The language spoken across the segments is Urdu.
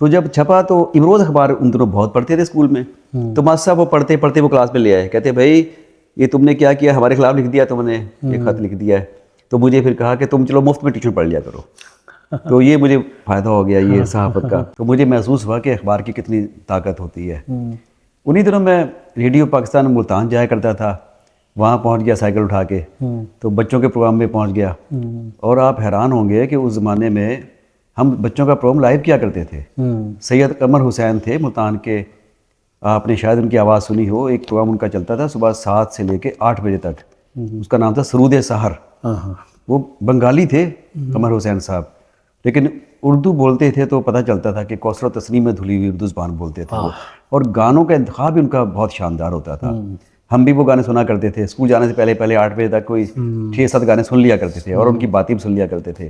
تو جب چھپا تو امروز اخبار ان دنوں بہت پڑھتے تھے اسکول میں. تو ماسٹر صاحب وہ پڑھتے پڑھتے وہ کلاس میں لے آئے, کہتے بھائی یہ تم نے کیا کیا, ہمارے خلاف لکھ دیا تم نے, یہ خط لکھ دیا ہے. تو مجھے پھر کہا کہ تم چلو مفت میں ٹیوشن پڑھ لیا کرو. تو یہ مجھے فائدہ ہو گیا یہ صحافت کا. تو مجھے محسوس ہوا کہ اخبار کی کتنی طاقت ہوتی ہے. انہی دنوں میں ریڈیو پاکستان ملتان جایا کرتا تھا, وہاں پہنچ گیا سائیکل اٹھا کے, تو بچوں کے پروگرام میں پہنچ گیا. اور آپ حیران ہوں گے کہ اس زمانے میں ہم بچوں کا پروگرام لائیو کیا کرتے تھے. سید قمر حسین تھے ملتان کے, آپ نے شاید ان کی آواز سنی ہو. ایک پروگرام ان کا چلتا تھا صبح 7 سے لے کے 8 بجے تک, اس کا نام تھا سرود سحر. وہ بنگالی تھے قمر حسین صاحب, لیکن اردو بولتے تھے تو پتہ چلتا تھا کہ کوثر و تسنیم میں دھلی ہوئی اردو زبان بولتے تھے وہ. اور گانوں کا انتخاب بھی ان کا بہت شاندار ہوتا تھا. ہم بھی وہ گانے سنا کرتے تھے اسکول جانے سے پہلے 8 بجے تک کوئی 6-7 گانے سن لیا کرتے تھے, اور ان کی باتیں بھی سن لیا کرتے تھے.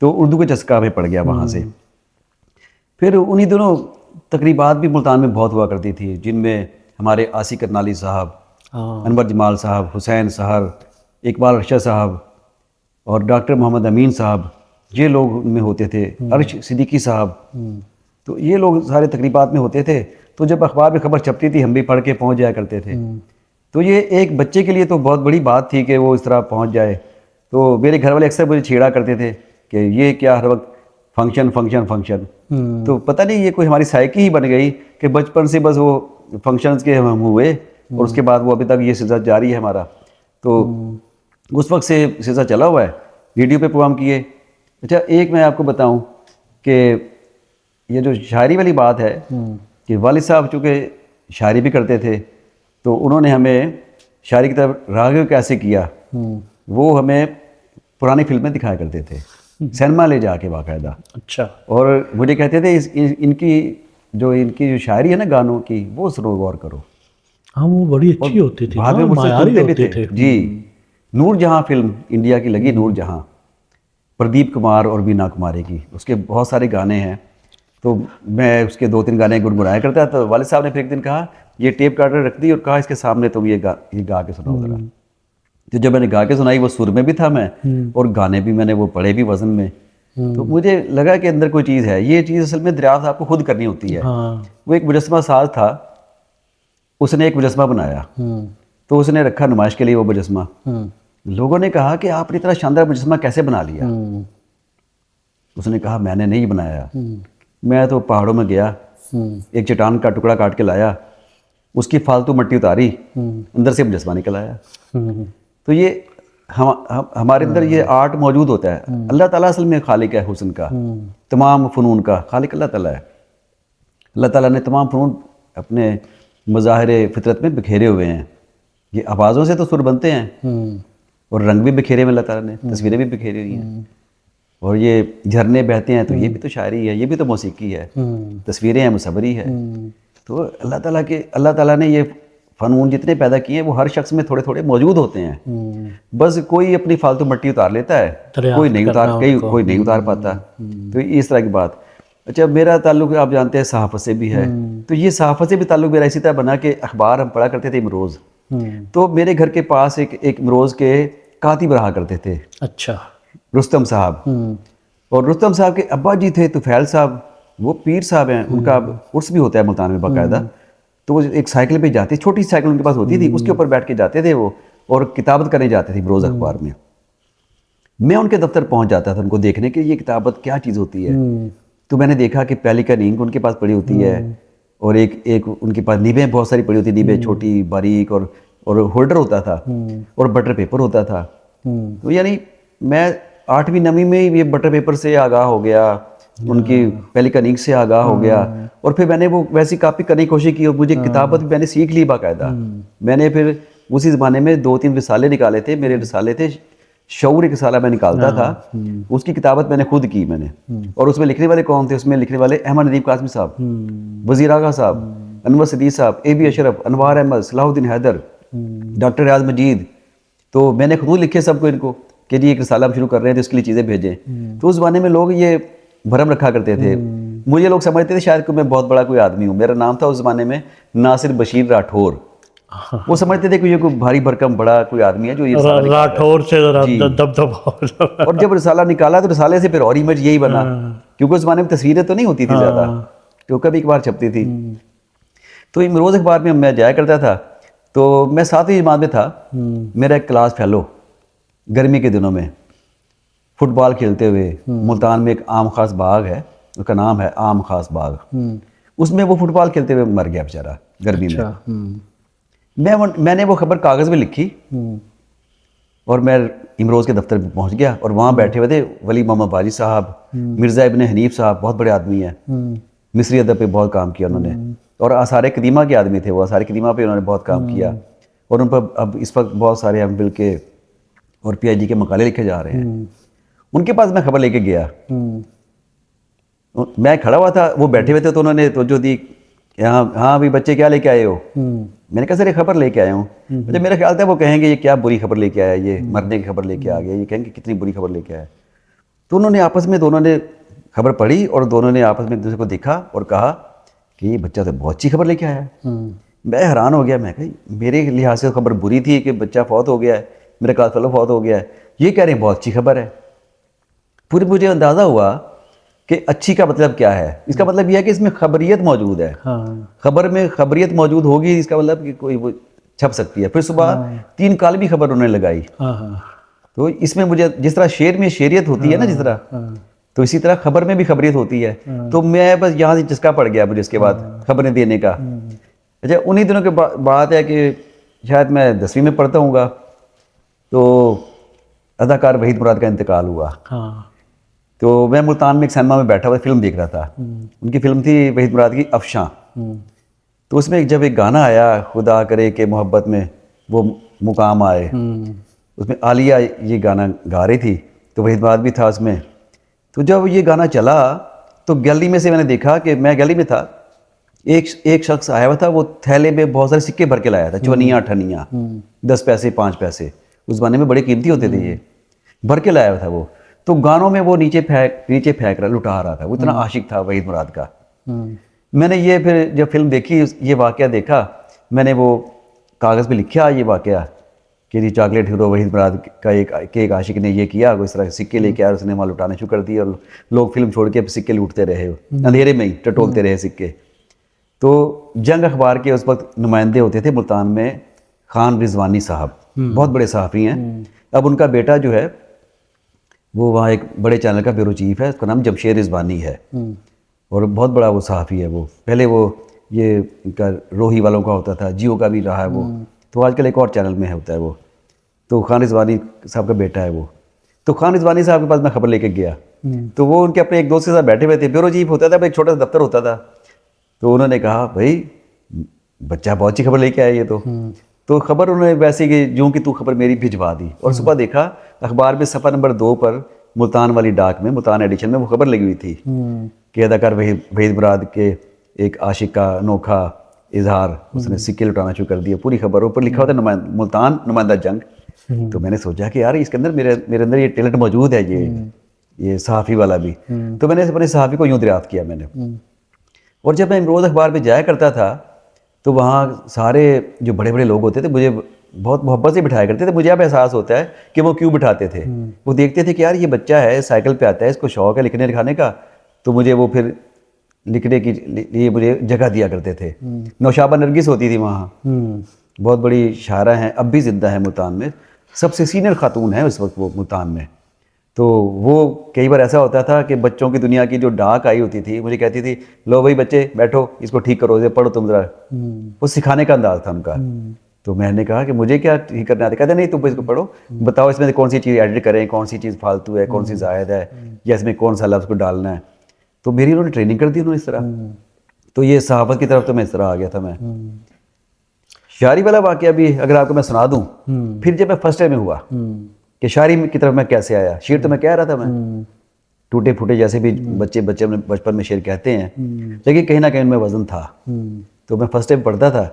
تو اردو کا چسکا ہمیں پڑ گیا وہاں سے. پھر انہی دنوں تقریبات بھی ملتان میں بہت ہوا کرتی تھی, جن میں ہمارے آصف کرنالی صاحب, انور جمال صاحب, حسین سحر, اقبال ارشد صاحب اور ڈاکٹر محمد امین صاحب, یہ لوگ ان میں ہوتے تھے. عرش صدیقی صاحب, تو یہ لوگ سارے تقریبات میں ہوتے تھے. تو جب اخبار میں خبر چھپتی تھی ہم بھی پڑھ کے پہنچ جایا کرتے تھے. تو یہ ایک بچے کے لیے تو بہت بڑی بات تھی کہ وہ اس طرح پہنچ جائے. تو میرے گھر والے اکثر مجھے چھیڑا کرتے تھے کہ یہ کیا ہر وقت فنکشن فنکشن فنکشن. تو پتہ نہیں یہ کوئی ہماری سائیکی ہی بن گئی کہ بچپن سے بس وہ فنکشنز کے ہم ہوئے, اور اس کے بعد وہ ابھی تک یہ سلسلہ جاری ہے ہمارا. تو اس وقت سے سلسلہ چلا ہوا ہے, ریڈیو پہ پروگرام کیے. اچھا ایک میں آپ کو بتاؤں کہ یہ جو شاعری والی بات ہے کہ والد صاحب چونکہ شاعری بھی کرتے تھے, تو انہوں نے ہمیں شاعری کی طرف راغب کیسے کیا, وہ ہمیں پرانی فلمیں دکھایا کرتے تھے سینما لے جا کے باقاعدہ. اچھا. اور مجھے کہتے تھے ان کی جو شاعری ہے نا گانوں کی, وہ سنو غور کرو. ہاں وہ بڑی اچھی ہوتی تھی, بعد میں مجھ سے معیاری سنتے بھی ہوتے تھے. جی, نور جہاں فلم انڈیا کی لگی, نور جہاں, پردیپ کمار اور بینا کماری کی, اس کے بہت سارے گانے ہیں. تو میں اس کے 2-3 گانے گنگنایا کرتا. تو والد صاحب نے پھر ایک دن کہا یہ ٹیپ کارڈر رکھ دی اور کہا اس کے سامنے تم یہ گا کے سناؤ ذرا. تو جب میں نے گا کے سنائی, وہ سر میں بھی تھا میں, اور گانے بھی میں نے وہ پڑھے بھی وزن میں. تو مجھے لگا کہ اندر کوئی چیز ہے. یہ چیز اصل میں دریافت آپ کو خود کرنی ہوتی ہے. وہ ایک مجسمہ ساز تھا, اس نے ایک مجسمہ بنایا, تو اس نے رکھا نمائش کے لیے وہ مجسمہ. لوگوں نے کہا کہ آپ نے اتنا شاندار مجسمہ کیسے بنا لیا؟ اس نے کہا میں نے نہیں بنایا, میں تو پہاڑوں میں گیا, ایک چٹان کا ٹکڑا کاٹ کے لایا, اس کی فالتو مٹی اتاری, اندر سے مجسمہ نکل آیا. تو یہ ہمارے اندر یہ آرٹ موجود ہوتا ہے. اللہ تعالیٰ اصل میں خالق ہے حسن کا, تمام فنون کا خالق اللہ تعالیٰ ہے. اللہ تعالیٰ نے تمام فنون اپنے مظاہر فطرت میں بکھیرے ہوئے ہیں. یہ آوازوں سے تو سر بنتے ہیں, اور رنگ بھی بکھیرے ہوئے اللہ تعالیٰ نے, تصویریں بھی بکھیری ہوئی ہیں, اور یہ جھرنے بہتے ہیں تو یہ بھی تو شاعری ہے, یہ بھی تو موسیقی ہے, تصویریں ہیں مصوری ہے. تو اللہ تعالیٰ نے یہ فنون جتنے پیدا کیے ہیں وہ ہر شخص میں تھوڑے تھوڑے موجود ہوتے ہیں. بس کوئی اپنی فالتو مٹی اتار لیتا ہے, کوئی نہیں اتار پاتا. تو اس طرح کی بات. اچھا میرا تعلق آپ جانتے ہیں صحافت سے بھی ہے, تو یہ صحافت سے بھی تعلق میرا اسی طرح بنا کہ اخبار ہم پڑھا کرتے تھے امروز. تو میرے گھر کے پاس ایک امروز کے کاتب رہا کرتے تھے. اچھا. رستم صاحب. اور رستم صاحب کے ابا جی تھے طفیل صاحب, وہ پیر صاحب ہیں, ان کا عرس بھی ہوتا ہے ملتان میں باقاعدہ. تو وہ ایک سائیکل پہ جاتے, چھوٹی سائیکل ان کے پاس ہوتی تھی, اس کے اوپر بیٹھ کے جاتے تھے وہ, اور کتابت کرنے جاتے تھے روز اخبار میں. میں ان کے دفتر پہنچ جاتا تھا ان کو دیکھنے کہ یہ کتابت کیا چیز ہوتی ہے. تو میں نے دیکھا کہ پیلیکن انک ان کے پاس پڑی ہوتی ہے, اور ایک ان کے پاس نیبیں بہت ساری پڑی ہوتی, نیبیں چھوٹی باریک, اور ہولڈر ہوتا تھا, اور بٹر پیپر ہوتا تھا. تو یعنی میں 8ویں 9ویں میں یہ بٹر پیپر سے آگاہ ہو گیا, ان کی پیلیکن انک سے آگاہ ہو گیا, اور پھر میں نے وہ ویسی کاپی کرنے کی کوشش کی, اور مجھے کتابت بھی میں نے سیکھ لی باقاعدہ. میں نے پھر اسی زمانے میں 2-3 رسالے نکالے تھے, میرے رسالے تھے, شعور ایک رسالہ میں نکالتا تھا, اس کی کتابت میں نے خود کی میں نے. اور اس میں لکھنے والے کون تھے؟ اس میں لکھنے والے احمد ندیم قاسمی صاحب, وزیر آغا صاحب, انور صدیق صاحب, اے بی اشرف, انوار احمد, صلاح الدین حیدر, ڈاکٹر ریاض مجید. تو میں نے خود لکھے سب کو ان کو کہ جی ایک رسالہ ہم شروع کر رہے ہیں تو اس کے لیے چیزیں بھیجیں. تو اس زمانے میں لوگ یہ بھرم رکھا کرتے تھے. مجھے لوگ سمجھتے تھے شاید کہ میں بہت بڑا کوئی آدمی ہوں. میرا نام تھا اس زمانے میں ناصر بشیر راٹھور. وہ سمجھتے تھے کہ یہ کوئی بھاری بھرکم بڑا کوئی آدمی ہے جو یہ رسالہ راٹھور سے دبدبا. اور جب رسالہ نکالا تو رسالے سے پھر اور امیج یہی بنا, کیونکہ اس زمانے میں تصویریں تو نہیں ہوتی تھی زیادہ, جو کبھی کبھار چھپتی تھی. تو امروز اخبار میں میں جایا کرتا تھا. تو میں 7ویں جماعت میں تھا. میرا ایک کلاس فیلو گرمی کے دنوں میں فٹ بال کھیلتے ہوئے ملتان میں ایک عام خاص باغ ہے, اس کا نام ہے عام خاص باغ, اس میں وہ فٹ بال کھیلتے ہوئے مر گیا بیچارہ گرمی میں. میں نے وہ خبر کاغذ میں لکھی اور میں امروز کے دفتر میں پہنچ گیا, اور وہاں بیٹھے ہوئے تھے ولی محمد باجی صاحب, مرزا ابن حنیف صاحب, بہت بڑے آدمی ہیں, مصری ادب پہ بہت کام کیا انہوں نے, اور آثار قدیمہ کے آدمی تھے وہ, آثار قدیمہ پہ انہوں نے بہت کام کیا, اور ان پر اب اس وقت بہت سارے ایم فل کے اور پی ایچ ڈی کے مقالے لکھے جا رہے ہیں. ان کے پاس میں خبر لے کے گیا, میں کھڑا ہوا تھا, وہ بیٹھے ہوئے تھے, تو انہوں نے توجہ دی, یہاں ہاں بھی بچے کیا لے کے آئے ہو؟ میں نے کہا سر یہ خبر لے کے آیا ہوں. جب میرا خیال تھا وہ کہیں گے یہ کیا بری خبر لے کے آیا, یہ مرنے کی خبر لے کے آ گیا, یہ کہیں گے کتنی بری خبر لے کے آیا. تو انہوں نے آپس میں دونوں نے خبر پڑھی اور دونوں نے آپس میں ایک دوسرے کو دیکھا اور کہا کہ یہ بچہ تو بہت اچھی خبر لے کے آیا ہے. میں حیران ہو گیا, میں کہا میرے لحاظ سے خبر بری تھی کہ بچہ فوت ہو گیا ہے, میرا کلاس فیلو فوت ہو گیا ہے, یہ کہہ رہے ہیں بہت اچھی خبر ہے. پھر مجھے اندازہ ہوا کہ اچھی کا مطلب کیا ہے. اس کا مطلب یہ ہے کہ اس میں خبریت موجود ہے, خبر میں خبریت موجود ہوگی, اس کا مطلب کہ کوئی وہ چھپ سکتی ہے. پھر صبح 3 کالمی خبر انہوں نے لگائی. تو اس میں مجھے جس طرح شعر میں شعریت ہوتی ہے نا جس طرح, تو اسی طرح خبر میں بھی خبریت ہوتی ہے. تو میں بس یہاں سے چسکا پڑ گیا مجھے اس کے بعد خبریں دینے کا. اچھا انہی دنوں کے بات ہے کہ شاید میں 10ویں میں پڑھتا ہوں گا, تو اداکار وحید مراد کا انتقال ہوا. تو میں ملتان میں ایک سینما میں بیٹھا ہوا فلم دیکھ رہا تھا. ان کی فلم تھی وحید مراد کی افشاں. تو اس میں جب ایک گانا آیا, خدا کرے کہ محبت میں وہ مقام آئے, اس میں عالیہ یہ گانا گا رہی تھی, تو وحید مراد بھی تھا اس میں. تو جب یہ گانا چلا تو گیلری میں سے میں نے دیکھا کہ میں گیلری میں تھا, ایک شخص آیا ہوا تھا, وہ تھیلے میں بہت سارے سکے بھر کے لایا تھا, 54 10 پیسے 5 پیسے, اس زمانے میں بڑے قیمتی ہوتے تھے, یہ بھر کے لایا ہوا تھا وہ. تو گانوں میں وہ نیچے پھینک رہا, لٹا رہا تھا, وہ اتنا عاشق تھا وحید مراد کا. میں نے یہ پھر جب فلم دیکھی, یہ واقعہ دیکھا, میں نے وہ کاغذ پہ لکھا یہ واقعہ کہ جی چاکلیٹ ہیرو وحید مراد کا ایک عاشق نے یہ کیا, اس طرح سکے لے کے آیا, اس نے وہاں لٹانے شروع کر دیے, اور لوگ فلم چھوڑ کے سکے لوٹتے رہے, اندھیرے میں ہی ٹٹولتے رہے سکے. تو جنگ اخبار کے اس وقت نمائندے ہوتے تھے ملتان میں خان رضوانی صاحب, بہت بڑے صحافی ہیں. اب ان کا بیٹا جو ہے وہ وہاں ایک بڑے چینل کا بیورو چیف ہے, اس کا نام جمشید رضوانی ہے, اور بہت بڑا وہ صحافی ہے. وہ پہلے وہ یہ ان کا روہی والوں کا ہوتا تھا, جیو کا بھی رہا ہے وہ, تو آج کل ایک اور چینل میں ہوتا ہے وہ. تو خان رضوانی صاحب کا بیٹا ہے وہ. تو خان رضوانی صاحب کے پاس میں خبر لے کے گیا, تو وہ ان کے اپنے ایک دوست کے ساتھ بیٹھے ہوئے تھے, بیورو چیف ہوتا تھا, ایک چھوٹا سا دفتر ہوتا تھا. تو انہوں نے کہا بھائی بچہ بہت اچھی خبر لے کے آیا یہ تو خبر انہوں نے ویسے کہ جو کہ تو خبر میری بھجوا دی. اور صبح دیکھا اخبار میں صفحہ نمبر 2 پر ملتان والی ڈاک میں, ملتان ایڈیشن میں وہ خبر لگی ہوئی تھی کہ اداکار وحید مراد کے ایک عاشق کا انوکھا اظہار, اس نے سکے لٹانا شروع کر دیا. پوری خبر اوپر لکھا ہوتا ہے ملتان نمائندہ جنگ. تو میں نے سوچا کہ یار اس کے اندر میرے اندر یہ ٹیلنٹ موجود ہے, یہ صحافی والا بھی. تو میں نے اپنے صحافی کو یوں دریافت کیا میں نے. اور جب میں امروز اخبار پہ جایا کرتا تھا تو وہاں سارے جو بڑے بڑے لوگ ہوتے تھے مجھے بہت محبت سے بٹھایا کرتے تھے. مجھے اب احساس ہوتا ہے کہ وہ کیوں بٹھاتے تھے. وہ دیکھتے تھے کہ یار یہ بچہ ہے, سائیکل پہ آتا ہے, اس کو شوق ہے لکھنے لکھانے کا, تو مجھے وہ پھر لکھنے کی لیے مجھے جگہ دیا کرتے تھے. نوشابہ نرگس ہوتی تھی وہاں, بہت بڑی شاعرہ ہیں, اب بھی زندہ ہیں ملتان میں, سب سے سینئر خاتون ہیں اس وقت وہ ملتان میں. تو وہ کئی بار ایسا ہوتا تھا کہ بچوں کی دنیا کی جو ڈاک آئی ہوتی تھی مجھے کہتی تھی لو بھائی بچے بیٹھو, اس کو ٹھیک کرو, پڑھو تم ذرا. وہ سکھانے کا انداز تھا ان کا. تو میں نے کہا کہ مجھے کیا ٹھیک کرنا آتا, کہتے نہیں تم اس کو پڑھو, بتاؤ اس میں کون سی چیز ایڈٹ کریں, کون سی چیز فالتو ہے, کون سی زائد ہے, یا اس میں کون سا لفظ کو ڈالنا ہے. تو میری انہوں نے ٹریننگ کر دی انہوں نے اس طرح. تو یہ صحافت کی طرف تو میں اس طرح آ گیا تھا. میں شاعری والا واقعہ بھی اگر آپ کو میں سنا دوں, پھر جب میں فرسٹ ایئر میں ہوا کہ شاعری کی طرف میں کیسے آیا. شعر تو میں کہہ رہا تھا, میں ٹوٹے پھوٹے جیسے بھی بچے بچپن میں شعر کہتے ہیں, لیکن کہیں نہ کہیں ان میں وزن تھا. تو میں فرسٹ ایئر پڑھتا تھا,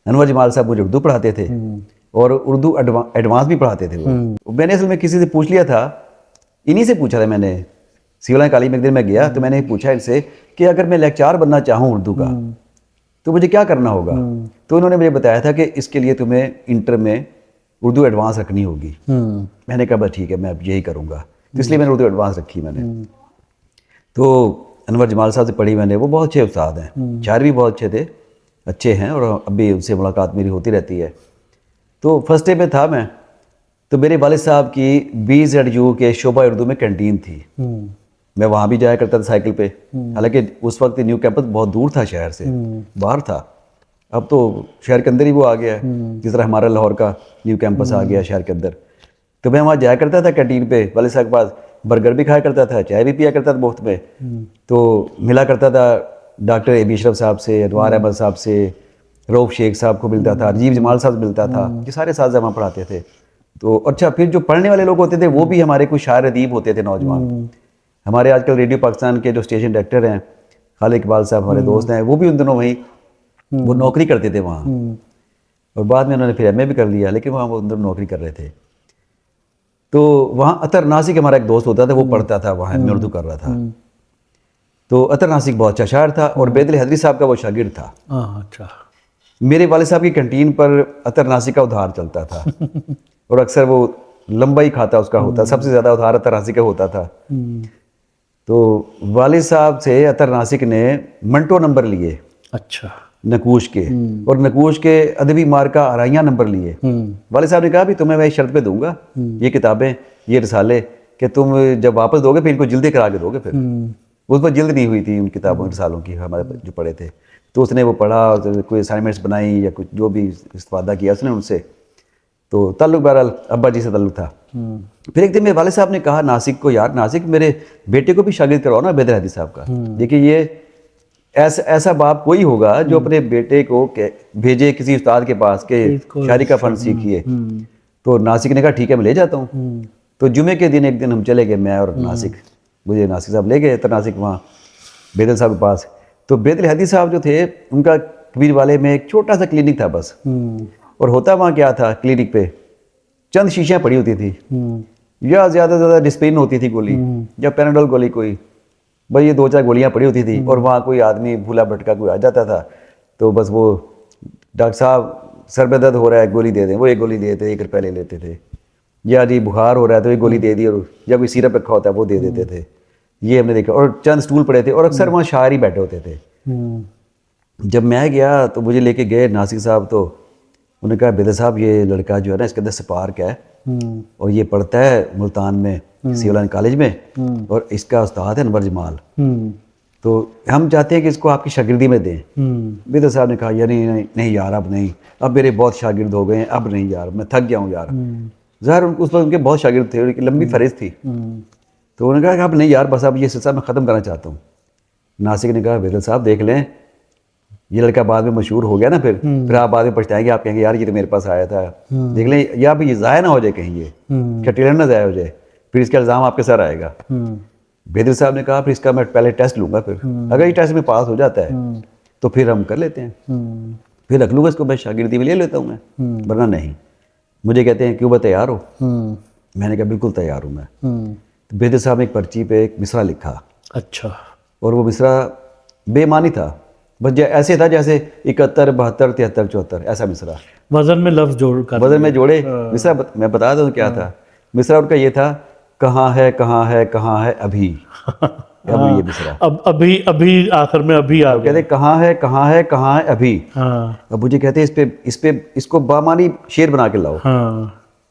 انور جمال صاحب مجھے اردو پڑھاتے تھے, اور اردو ایڈوانس بھی پڑھاتے تھے. وہ میں نے اصل میں کسی سے پوچھ لیا تھا, انہی سے پوچھا تھا میں نے, سیولائن کالج میں ایک دن میں گیا تو میں نے پوچھا ان سے کہ اگر میں لیکچار بننا چاہوں اردو کا تو مجھے کیا کرنا ہوگا. تو انہوں نے مجھے بتایا تھا کہ اس کے لیے تمہیں انٹر میں اردو ایڈوانس رکھنی ہوگی. میں نے کہا بس ٹھیک ہے میں اب یہی کروں گا, تو اس لیے میں نے اردو ایڈوانس رکھی میں نے. تو انور جمال صاحب سے پڑھی میں نے, وہ بہت اچھے استاد ہیں, شاعر بھی بہت اچھے ہیں اور اب بھی ان سے ملاقات میری ہوتی رہتی ہے. تو فرسٹ ڈے میں تھا میں, تو میرے والد صاحب کی BZU کے شعبہ اردو میں کینٹین تھی. میں وہاں بھی جایا کرتا تھا سائیکل پہ, حالانکہ اس وقت نیو کیمپس بہت دور تھا شہر سے, باہر تھا. اب تو شہر کے اندر ہی وہ آ گیا ہے, جس طرح ہمارا لاہور کا نیو کیمپس آ گیا شہر کے اندر. تو میں وہاں جایا کرتا تھا کینٹین پہ, والد صاحب کے پاس برگر بھی کھایا کرتا تھا, چائے بھی پیا کرتا تھا مفت میں. تو ملا کرتا تھا ڈاکٹر AB اشرف صاحب سے, انوار احمد صاحب سے, روف شیخ صاحب کو ملتا تھا, راجیو جمال صاحب سے ملتا تھا, یہ سارے اساتذہ وہاں پڑھاتے تھے. تو اچھا, پھر جو پڑھنے والے لوگ ہوتے تھے وہ بھی ہمارے کوئی شاعر ادیب ہوتے تھے نوجوان. ہمارے آج کل ریڈیو پاکستان کے جو اسٹیشن ڈائریکٹر ہیں خالد اقبال صاحب, ہمارے دوست ہیں, وہ بھی ان دنوں وہیں وہ نوکری کرتے تھے وہاں, اور بعد میں انہوں نے پھر MA بھی کر لیا, لیکن وہاں وہ اندر نوکری کر رہے تھے. تو وہاں عطر ناسک ہمارا ایک دوست ہوتا تھا, وہ پڑھتا تھا وہاں, میں اردو کر رہا تھا. تو عطر ناسک بہت اچھا شاعر تھا, اور بیدل حیدری صاحب کا وہ شاگرد تھا. اچھا. میرے والد صاحب کی کینٹین پر عطر ناسک کا ادھار چلتا تھا, اور اکثر وہ لمبا ہی کھاتا اس کا ہوتا, سب سے زیادہ ادھار عطر ناسک کا ہوتا تھا. تو والد صاحب سے عطر ناسک نے منٹو نمبر لیے, اچھا, نقوش کے, اور نقوش کے ادبی مارکہ آرائیاں نمبر لیے. والد صاحب نے کہا بھی تمہیں میں ایک شرط پہ دوں گا, یہ کتابیں, یہ رسالے, کہ تم جب واپس دو گے پھر ان کو جلدی کرا کے دو گے. پھر اس پر جلد نہیں ہوئی تھی ان کتابوں رسالوں کی, ہمارے جو پڑھے تھے. تو اس نے وہ پڑھا, کوئی اسائنمنٹس بنائی یا کچھ جو بھی استفادہ کیا اس نے ان سے. تو تعلق بہرحال ابا جی سے تعلق تھا. پھر ایک دن میرے والد صاحب نے کہا ناسک کو, یار ناسک میرے بیٹے کو بھی شاگرد کرواؤ نا بیدر حیدری صاحب کا. دیکھیے یہ ایسا باپ کوئی ہوگا جو اپنے بیٹے کو بھیجے کسی استاد کے پاس کہ شاعری کا فن سیکھیے. تو ناسک نے کہا ٹھیک ہے میں لے جاتا ہوں. تو جمعے کے دن ایک دن ہم چلے گئے, میں اور ناسک, مجھے ناسک صاحب لے گئے عطر ناسک وہاں بیدل صاحب کے پاس. تو بیدل حیدری صاحب جو تھے ان کا کبیر والے میں ایک چھوٹا سا کلینک تھا بس, اور ہوتا وہاں کیا تھا, کلینک پہ چند شیشیاں پڑی ہوتی تھی, یا زیادہ سے زیادہ ڈسپرین ہوتی تھی گولی, یا پیناڈول گولی کوئی, بھائی یہ 2-4 گولیاں پڑی ہوتی تھی. اور وہاں کوئی آدمی بھولا بھٹکا کوئی آ جاتا تھا, تو بس وہ ڈاکٹر صاحب سر میں درد ہو رہا ہے گولی دے دیں, وہ ایک گولی دے دیتے, 1 روپے لے لیتے تھے. یا جی بخار ہو رہا ہے تو ایک گولی دے دی, اور یا کوئی سیرپ رکھا ہوتا ہے وہ دے دیتے تھے. یہ ہم نے دیکھا, اور چند سٹول پڑے تھے, اور اکثر وہاں شاعر ہی بیٹھے ہوتے تھے. جب میں گیا تو مجھے لے کے گئے ناسک صاحب, تو انہوں نے کہا بیدر صاحب یہ لڑکا جو ہے نا اس کے اندر سپارک ہے, اور یہ پڑھتا ہے ملتان میں سیول لائن کالج میں, اور اس کا استاد ہے انور جمال, تو ہم چاہتے ہیں کہ اس کو آپ کی شاگردی میں دیں. بیدر صاحب نے کہا یار نہیں یار اب نہیں, اب میرے بہت شاگرد ہو گئے ہیں, اب نہیں یار, میں تھک گیا ہوں یار. ظاہر اس وقت ان کے بہت شاگرد تھے, لمبی فہرست تھی. تو انہوں نے کہا کہ اب نہیں یار, بس اب یہ سلسلہ میں ختم کرنا چاہتا ہوں. ناسک نے کہا بیدر صاحب دیکھ لیں, یہ لڑکا بعد میں مشہور ہو گیا نا, پھر آپ بعد میں پچھتائیں گے, آپ کہیں گے یار یہ تو میرے پاس آیا تھا, دیکھ لیں, یا بھی یہ ضائع نہ ہو جائے کہیں, یہ کہ ٹیلنٹ نہ ضائع ہو جائے, پھر اس کا الزام آپ کے سر آئے گا. بیدر صاحب نے کہا پھر اس کا میں پہلے ٹیسٹ لوں گا, پھر اگر یہ ٹیسٹ میں پاس ہو جاتا ہے تو پھر ہم کر لیتے ہیں, پھر رکھ لوں گا اس کو, میں شاگردی میں لے لیتا ہوں میں, ورنہ نہیں. مجھے کہتے ہیں کیوں بھائی تیار ہو, میں نے کہا بالکل تیار ہوں میں. بیدر صاحب نے ایک پرچی پہ ایک مصرع لکھا. اچھا. اور وہ مصرع بے معنی تھا, بس ایسے تھا جیسے 71 72 73 74 ایسا مصرع, وزن میں لفظ جوڑ کر, وزن میں جوڑے مصرع. میں بتا دوں کیا تھا مصرع ان کا, یہ تھا کہاں ہے کہاں ہے کہاں ہے ابھی. اب یہ مصرع ابھی آخر میں ابھی آ گیا, کہتے کہاں ہے کہاں ہے ابھی. اب مجھے کہتے اس کو بامانی شعر بنا کے لاؤ.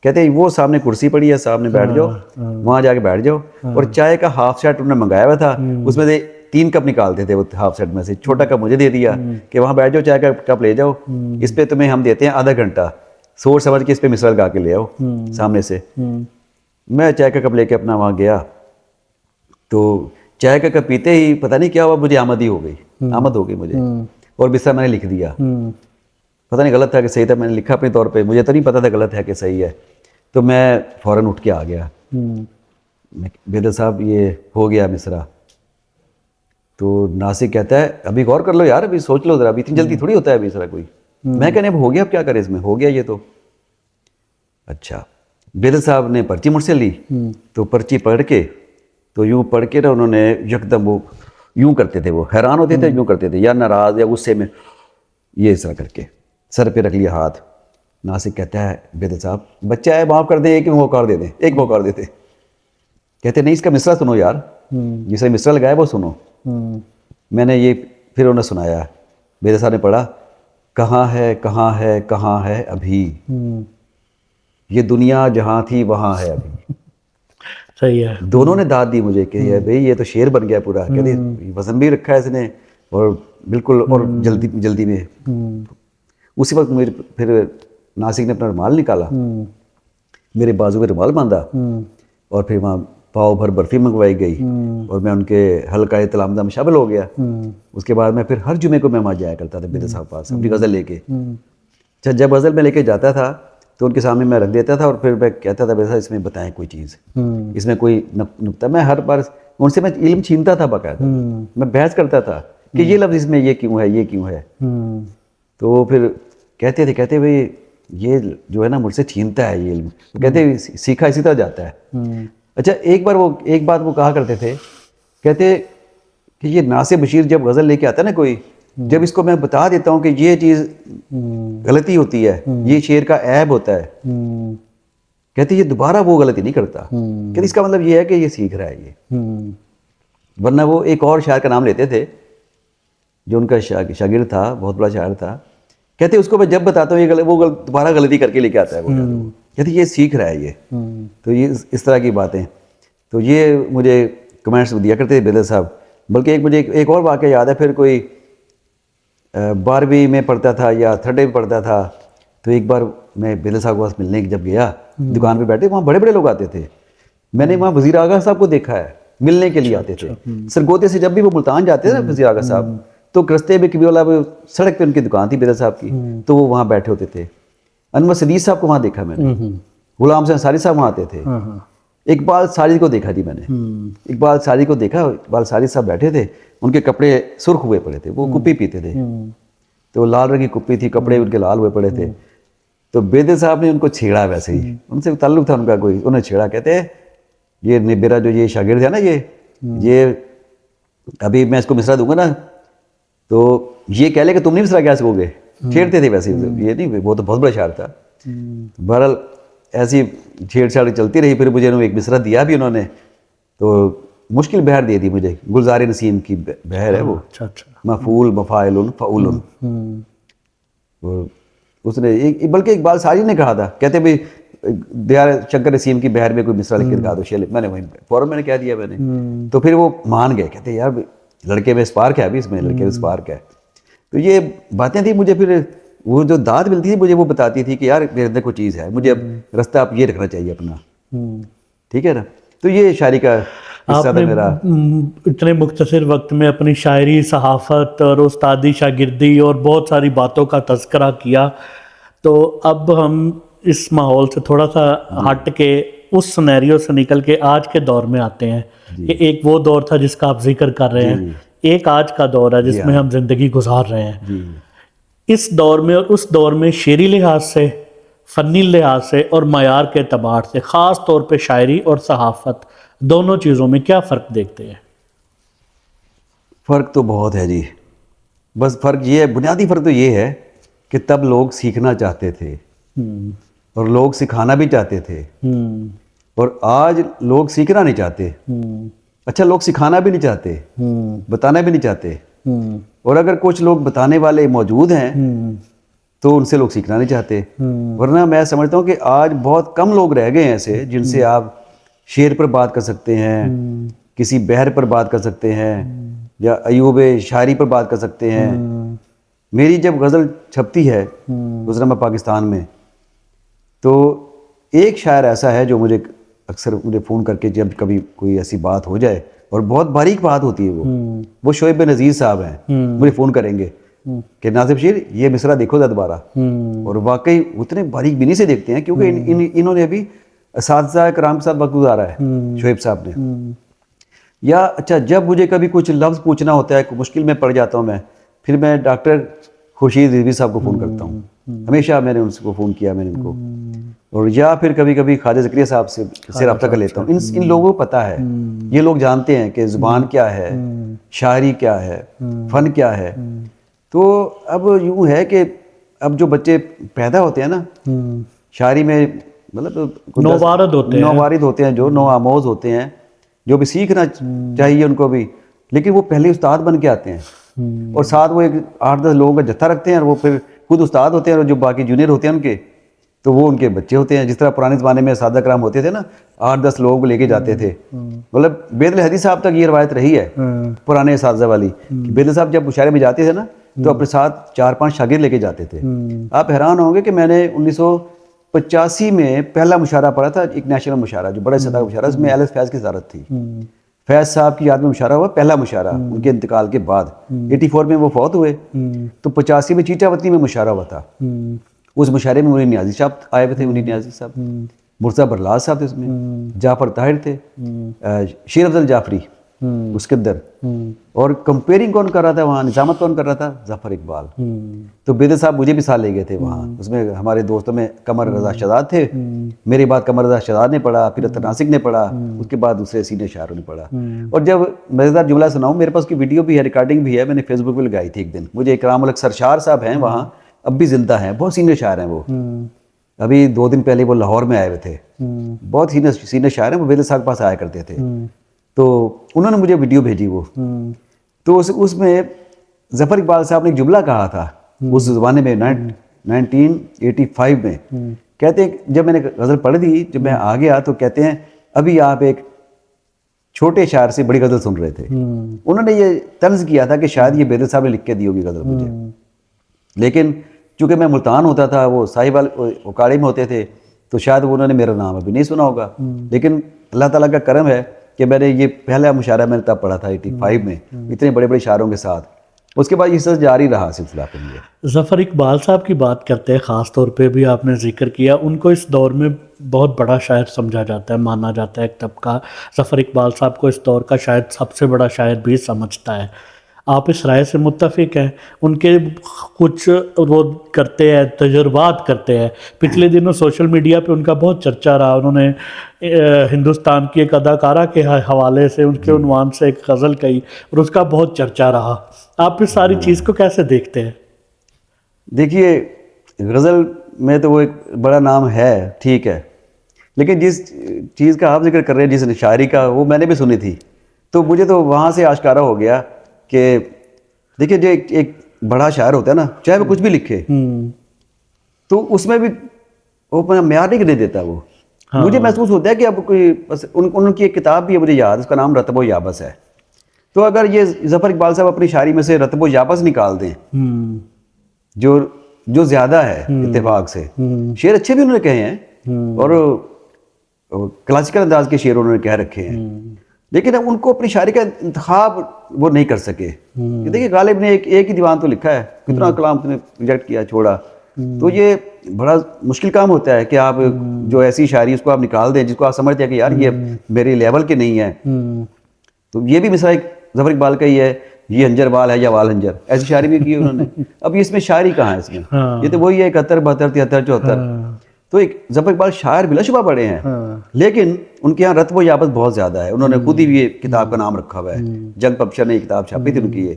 کہتے ہیں وہ سامنے کرسی پڑی ہے, سامنے بیٹھ جاؤ, وہاں جا کے بیٹھ جاؤ, اور چائے کا ہاف سیٹ انہوں نے منگایا ہوا تھا, اس میں سے 3 کپ نکالتے تھے وہ ہاف سیٹ میں سے, چھوٹا کپ مجھے دے دیا کہ وہاں بیٹھ جاؤ, چائے کا کپ لے جاؤ, اس پہ تمہیں ہم دیتے ہیں آدھا گھنٹہ, سوچ سمجھ کے اس پہ مصرع لگا کے لے آؤ سامنے سے. میں چائے کا کپ لے کے اپنا وہاں گیا, تو چائے کا کپ پیتے ہی پتہ نہیں کیا ہوا, مجھے آمد ہو گئی مجھے, اور مصرع میں نے لکھ دیا. پتہ نہیں غلط تھا کہ صحیح تھا, میں نے لکھا اپنے طور پہ, مجھے تو نہیں پتہ تھا غلط ہے کہ صحیح ہے. تو میں فوراً اٹھ کے آ گیا, بیدر صاحب یہ ہو گیا مصرع. تو ناسک کہتا ہے ابھی غور کر لو یار, ابھی سوچ لو ذرا, ابھی اتنی جلدی تھوڑی ہوتا ہے مصرع کوئی. میں کہنے اب ہو گیا, اب کیا کرے اس میں, ہو گیا یہ تو. اچھا, بیدر صاحب نے پرچی مجھ سے لی, تو پرچی پڑھ کے, تو یوں پڑھ کے نا انہوں نے یکدم وہ یوں کرتے تھے, وہ حیران ہوتے تھے, یوں کرتے تھے, یا ناراض یا غصے میں, یہ اس طرح کر کے سر پہ رکھ لیا ہاتھ. ناسک کہتا ہے بیدر صاحب بچہ ہے, معاف کر دیں, ایک موقع اور دے دیں, ایک موقع اور دیتے. کہتے نہیں اس کا مصرع سنو یار, جسے مصرع لگایا وہ سنو. میں نے یہ پھر انہیں سنایا، میرے صاحب نے پڑھا، کہاں ہے کہاں ہے کہاں ہے ابھی، یہ دنیا جہاں تھی وہاں ہے ابھی. صحیح ہے. دونوں نے داد دی مجھے کہ بھئی یہ تو شعر بن گیا پورا. کہتے وزن بھی رکھا ہے اس نے اور بالکل، اور جلدی میں. اسی وقت مجھے پھر ناسک نے اپنا رومال نکالا، میرے بازو پہ رومال باندھا، اور پھر وہاں پاؤ بھر برفی منگوائی گئی، اور میں ان کے حلقہ تلامذہ میں شامل ہو گیا. اس کے بعد میں پھر ہر جمعے کو میں وہاں جایا کرتا تھا بیدر صاحب پاس اپنی غزل لے کے. اچھا، جب غزل میں لے کے جاتا تھا تو ان کے سامنے میں رکھ دیتا تھا، اور پھر میں کہتا تھا بیدر صاحب اس میں بتائیں کوئی چیز، اس میں کوئی نقطہ. میں ہر بار ان سے میں علم چھینتا تھا باقاعدہ، میں بحث کرتا تھا کہ یہ لفظ اس میں یہ کیوں ہے، یہ کیوں ہے. تو وہ پھر کہتے بھئی یہ جو ہے نا مجھ سے چھینتا ہے یہ علم. کہتے سیکھا اسی طرح جاتا ہے. اچھا، ایک بات وہ کہا کرتے تھے، کہتے کہ یہ ناصر بشیر جب غزل لے کے آتا ہے نا کوئی، جب اس کو میں بتا دیتا ہوں کہ یہ چیز غلطی ہوتی ہے، یہ شعر کا عیب ہوتا ہے، کہتے یہ دوبارہ وہ غلطی نہیں کرتا. کہتے اس کا مطلب یہ ہے کہ یہ سیکھ رہا ہے یہ. ورنہ وہ ایک اور شاعر کا نام لیتے تھے جو ان کا شاگرد تھا، بہت بڑا شاعر تھا. کہتے اس کو میں جب بتاتا ہوں وہ دوبارہ غلطی کر کے لے کے آتا ہے. کہتے یہ سیکھ رہا ہے یہ. تو یہ اس طرح کی باتیں. تو یہ مجھے کمنٹس دیا کرتے تھے بیدر صاحب. بلکہ مجھے ایک اور واقعہ یاد ہے، پھر کوئی 12ویں میں پڑھتا تھا یا 3rd میں پڑھتا تھا، تو ایک بار میں بیدر صاحب کے پاس ملنے جب گیا، دکان پہ بیٹھے، وہاں بڑے بڑے لوگ آتے تھے. میں نے وہاں وزیر آغا صاحب کو دیکھا ہے، ملنے کے لیے آتے تھے. سرگوتے سے جب بھی وہ ملتان جاتے تھے نا وزیر آغا صاحب، تو رستے میں کبھی والا سڑک پہ ان کی دکان تھی بیدر صاحب کی، تو وہ وہاں بیٹھے ہوتے تھے. انور صدیق صاحب کو وہاں دیکھا میں نے، غلام حسین انصاری صاحب وہاں آتے تھے. اقبال ساجد کو دیکھا جی میں نے، اقبال ساجد کو دیکھا. اقبال ساجد صاحب بیٹھے تھے، ان کے کپڑے سرخ ہوئے پڑے تھے، وہ کپی پیتے تھے، تو لال رنگ کی کپی تھی، کپڑے ان کے لال ہوئے پڑے تھے. تو بیدر صاحب نے ان کو چھیڑا، ویسے ہی ان سے تعلق تھا ان کا کوئی، انہیں چھیڑا. کہتے یہ میرا جو یہ شاگرد ہے نا، یہ ابھی میں اس کو مصرع دوں گا نا تو یہ کہہ لے کہ تم نہیں مصرع کیا سکو گے. چھیڑتے تھے ویسے، یہ نہیں، وہ تو بہت بڑا شاعر تھا. بہرحال ایسی چھیڑ چھاڑ چلتی رہی. پھر مجھے ایک مصرع دیا بھی انہوں نے، تو مشکل بہر دے دی مجھے، گلزار نسیم کی بہر ہے وہ، مفعول مفاعل فعول. اس نے بلکہ اقبال ساجد نے کہا تھا، کہتے بھائی دیار شنکر نسیم کی بہر میں کوئی مصرع لکھ کے دکھا دو شعر. میں نے وہیں فوراً میں نے کہہ دیا میں نے. تو پھر وہ مان گئے، کہتے یار لڑکے میں اسپارک ہے، ابھی اس میں لڑکے میں اسپارک ہے. تو یہ باتیں تھیں. مجھے پھر وہ جو داد ملتی تھی مجھے، وہ بتاتی تھی کہ یار میرے اندر کوئی چیز ہے، مجھے اب رستہ آپ یہ رکھنا چاہیے اپنا. ٹھیک ہے نا. تو یہ شاعری کا آپ نے اتنے مختصر وقت میں اپنی شاعری، صحافت اور استادی، شاگردی اور بہت ساری باتوں کا تذکرہ کیا. تو اب ہم اس ماحول سے تھوڑا سا ہٹ کے اس سنیریو سے نکل کے آج کے دور میں آتے ہیں کہ ایک وہ دور تھا جس کا آپ ذکر کر رہے ہیں، ایک آج کا دور ہے جس میں ہم زندگی گزار رہے ہیں. اس دور میں اور اس دور میں شعری لحاظ سے، فنی لحاظ سے اور معیار کے اعتبار سے، خاص طور پہ شاعری اور صحافت دونوں چیزوں میں کیا فرق دیکھتے ہیں؟ فرق تو بہت ہے جی. بس فرق یہ ہے، بنیادی فرق تو یہ ہے کہ تب لوگ سیکھنا چاہتے تھے اور لوگ سکھانا بھی چاہتے تھے، اور آج لوگ سیکھنا نہیں چاہتے. اچھا، لوگ سکھانا بھی نہیں چاہتے، بتانا بھی نہیں چاہتے، اور اگر کچھ لوگ بتانے والے موجود ہیں تو ان سے لوگ سیکھنا نہیں چاہتے. ورنہ میں سمجھتا ہوں کہ آج بہت کم لوگ رہ گئے ہیں ایسے جن سے آپ شعر پر بات کر سکتے ہیں، کسی بحر پر بات کر سکتے ہیں، یا ایوب شاعری پر بات کر سکتے ہیں. میری جب غزل چھپتی ہے گزرا میں پاکستان میں، تو ایک شاعر ایسا ہے جو مجھے اکثر فون کر کے جب کبھی کوئی ایسی بات ہو جائے، اور بہت باریک بات ہوتی ہے، وہ شعیب نذیر صاحب ہیں، مجھے فون کریں گے کہ ناصر بشیر یہ مصرع دیکھو دوبارہ. اور واقعی اتنے باریک بینی سے دیکھتے ہیں کیونکہ انہوں نے ابھی اساتذہ کرام کے ساتھ وقت گزارا ہے شعیب صاحب نے. یا اچھا، جب مجھے کبھی کچھ لفظ پوچھنا ہوتا ہے، مشکل میں پڑ جاتا ہوں میں، پھر میں ڈاکٹر خورشید رضوی صاحب کو فون کرتا ہوں. ہمیشہ میں نے ان کو فون کیا، میں نے ان کو. اور یا پھر کبھی کبھی خواجہ زکریا صاحب سے رابطہ کر لیتا ہوں. ان لوگوں کو پتہ ہے، یہ لوگ جانتے ہیں کہ زبان کیا ہے، شاعری کیا ہے، فن کیا ہے. تو اب یوں ہے کہ اب جو بچے پیدا ہوتے ہیں نا شاعری میں، مطلب نوارد ہوتے ہیں، جو نو آموز ہوتے ہیں، جو بھی سیکھنا چاہیے ان کو بھی، لیکن وہ پہلے استاد بن کے آتے ہیں اور ساتھ وہ ایک 8-10 لوگوں کا جتھا رکھتے ہیں اور وہ پھر خود استاد ہوتے ہیں اور جو باقی جونیئر ہوتے ہیں ان کے تو وہ ان کے بچے ہوتے ہیں. جس طرح پرانے زمانے میں اساتذہ کرام ہوتے تھے نا 8-10 لوگوں کو لے کے جاتے تھے. مطلب بیت الحدی صاحب تک یہ روایت رہی ہے پرانے اساتذہ والی کہ بیت صاحب جب مشاعرے میں جاتے تھے نا تو اپنے ساتھ 4-5 شاگرد لے کے جاتے تھے. آپ حیران ہوں گے کہ میں نے 1985 میں پہلا مشاعرہ پڑھا تھا, ایک نیشنل مشاعرہ جو بڑے سطح کا مشاعرہ, اس میں ایل ایس فیض کی صدارت تھی. فیض صاحب کی یاد میں مشاعرہ ہوا, پہلا مشاعرہ ان کے انتقال کے بعد. 84 میں وہ فوت ہوئے تو 85 میں چیٹا وطنی میں مشاعرہ ہوا تھا. اس مشاعرے میں منیر نیازی صاحب آئے ہوئے تھے. منیر نیازی صاحب, مرزا برلاس صاحب تھے اس میں, جعفر طاہر تھے, شیر افضل جعفری, اسکندر, اور کمپیئرنگ کون کر رہا تھا وہاں, نظامت کون کر رہا تھا, ظفر اقبال. تو بیدر صاحب مجھے بھی ساتھ لے گئے تھے وہاں. اس میں ہمارے دوستوں میں قمر رضا شہزاد تھے, میرے بعد قمر رضا شہزاد نے پڑھا, پھر اختر ناسک نے پڑھا, اس کے بعد دوسرے سینئر شاعروں نے پڑھا. اور جب مزیدار جملہ سناؤں, میرے پاس کی ویڈیو بھی ہے, ریکارڈنگ بھی ہے, میں نے فیس بک پہ لگائی تھی ایک دن. مجھے اکرام الحق سرشار صاحب ہیں وہاں, اب بھی زندہ ہیں, بہت سینئر شاعر ہیں وہ. ابھی 2 دن پہلے وہ لاہور میں آئے ہوئے تھے, بہت سینئر شاعر ہیں وہ, بیدر صاحب کے پاس آیا کرتے تھے. تو انہوں نے مجھے ویڈیو بھیجی وہ, تو اس میں ظفر اقبال صاحب نے ایک جملہ کہا تھا اس زمانے میں 1985 میں. کہتے ہیں جب میں نے غزل پڑھ دی, جب میں آ گیا تو کہتے ہیں ابھی آپ ایک چھوٹے شاعر سے بڑی غزل سن رہے تھے. انہوں نے یہ طنز کیا تھا کہ شاید یہ بیدر صاحب نے لکھ کے دی ہوگی غزل مجھے, لیکن چونکہ میں ملتان ہوتا تھا, وہ صاحب اکاڑے میں ہوتے تھے, تو شاید انہوں نے میرا نام ابھی نہیں سنا ہوگا. لیکن اللہ تعالیٰ کا کرم ہے کہ میں نے یہ پہلا مشاعرہ میں نے تب پڑھا تھا 85 میں, اتنے بڑے بڑے شاعروں کے ساتھ. اس کے بعد یہ سلسلہ جاری رہا سلسلہ پہ. ظفر اقبال صاحب کی بات کرتے ہیں, خاص طور پہ بھی آپ نے ذکر کیا, ان کو اس دور میں بہت بڑا شاعر سمجھا جاتا ہے, مانا جاتا ہے ایک طبقہ. ظفر اقبال صاحب کو اس دور کا شاید سب سے بڑا شاعر بھی سمجھتا ہے. آپ اس رائے سے متفق ہیں؟ ان کے کچھ وہ کرتے ہیں, تجربات کرتے ہیں. پچھلے دنوں سوشل میڈیا پہ ان کا بہت چرچا رہا, انہوں نے ہندوستان کی ایک اداکارہ کے حوالے سے ان کے عنوان سے ایک غزل کہی اور اس کا بہت چرچا رہا. آپ اس ساری چیز کو کیسے دیکھتے ہیں؟ دیکھیے, غزل میں تو وہ ایک بڑا نام ہے, ٹھیک ہے, لیکن جس چیز کا آپ ذکر کر رہے ہیں, جس شاعری کا, وہ میں نے بھی سنی تھی. تو مجھے تو وہاں سے آشکارا ہو گیا کہ دیکھیے جو ایک بڑا شاعر ہوتا ہے نا, چاہے وہ کچھ بھی لکھے تو اس میں بھی وہ اپنا معیار نہیں کرنے دیتا. وہ مجھے محسوس ہوتا ہے کہ اب کوئی ان کی ایک کتاب بھی ہے مجھے یاد, اس کا نام رتب و یابس ہے. تو اگر یہ ظفر اقبال صاحب اپنی شاعری میں سے رتب و یابس نکال دیں, جو زیادہ ہے اتفاق سے, شعر اچھے بھی انہوں نے کہے ہیں اور کلاسیکل انداز کے شعر انہوں نے کہہ رکھے ہیں, لیکن ان کو اپنی شاعری کا انتخاب وہ نہیں کر سکے. دیکھیے غالب نے ایک ہی دیوان تو لکھا ہے, کتنا کلام نے ریجیکٹ کیا, چھوڑا. تو یہ بڑا مشکل کام ہوتا ہے کہ آپ جو ایسی شاعری اس کو آپ نکال دیں جس کو آپ سمجھتے ہیں کہ یار یہ میرے لیول کے نہیں ہے. تو یہ بھی مثال ظفر اقبال کا ہی ہے, یہ ہنجر وال ہے یا وال ہنجر, ایسی شاعری بھی کی انہوں نے. اب اس میں شاعری کہاں ہے اس میں؟ یہ تو وہی ہے 71, 72, 73, 74. تو ایک ظفر اقبال شاعر بلا شبہ بڑے ہیں, لیکن ان کے یہاں رتب و یابس بہت زیادہ ہے. انہوں نے خود ہی بھی یہ کتاب کا نام رکھا ہوا ہے, جنگ پبشر نے یہ کتاب چھاپی تھی ان کی. یہ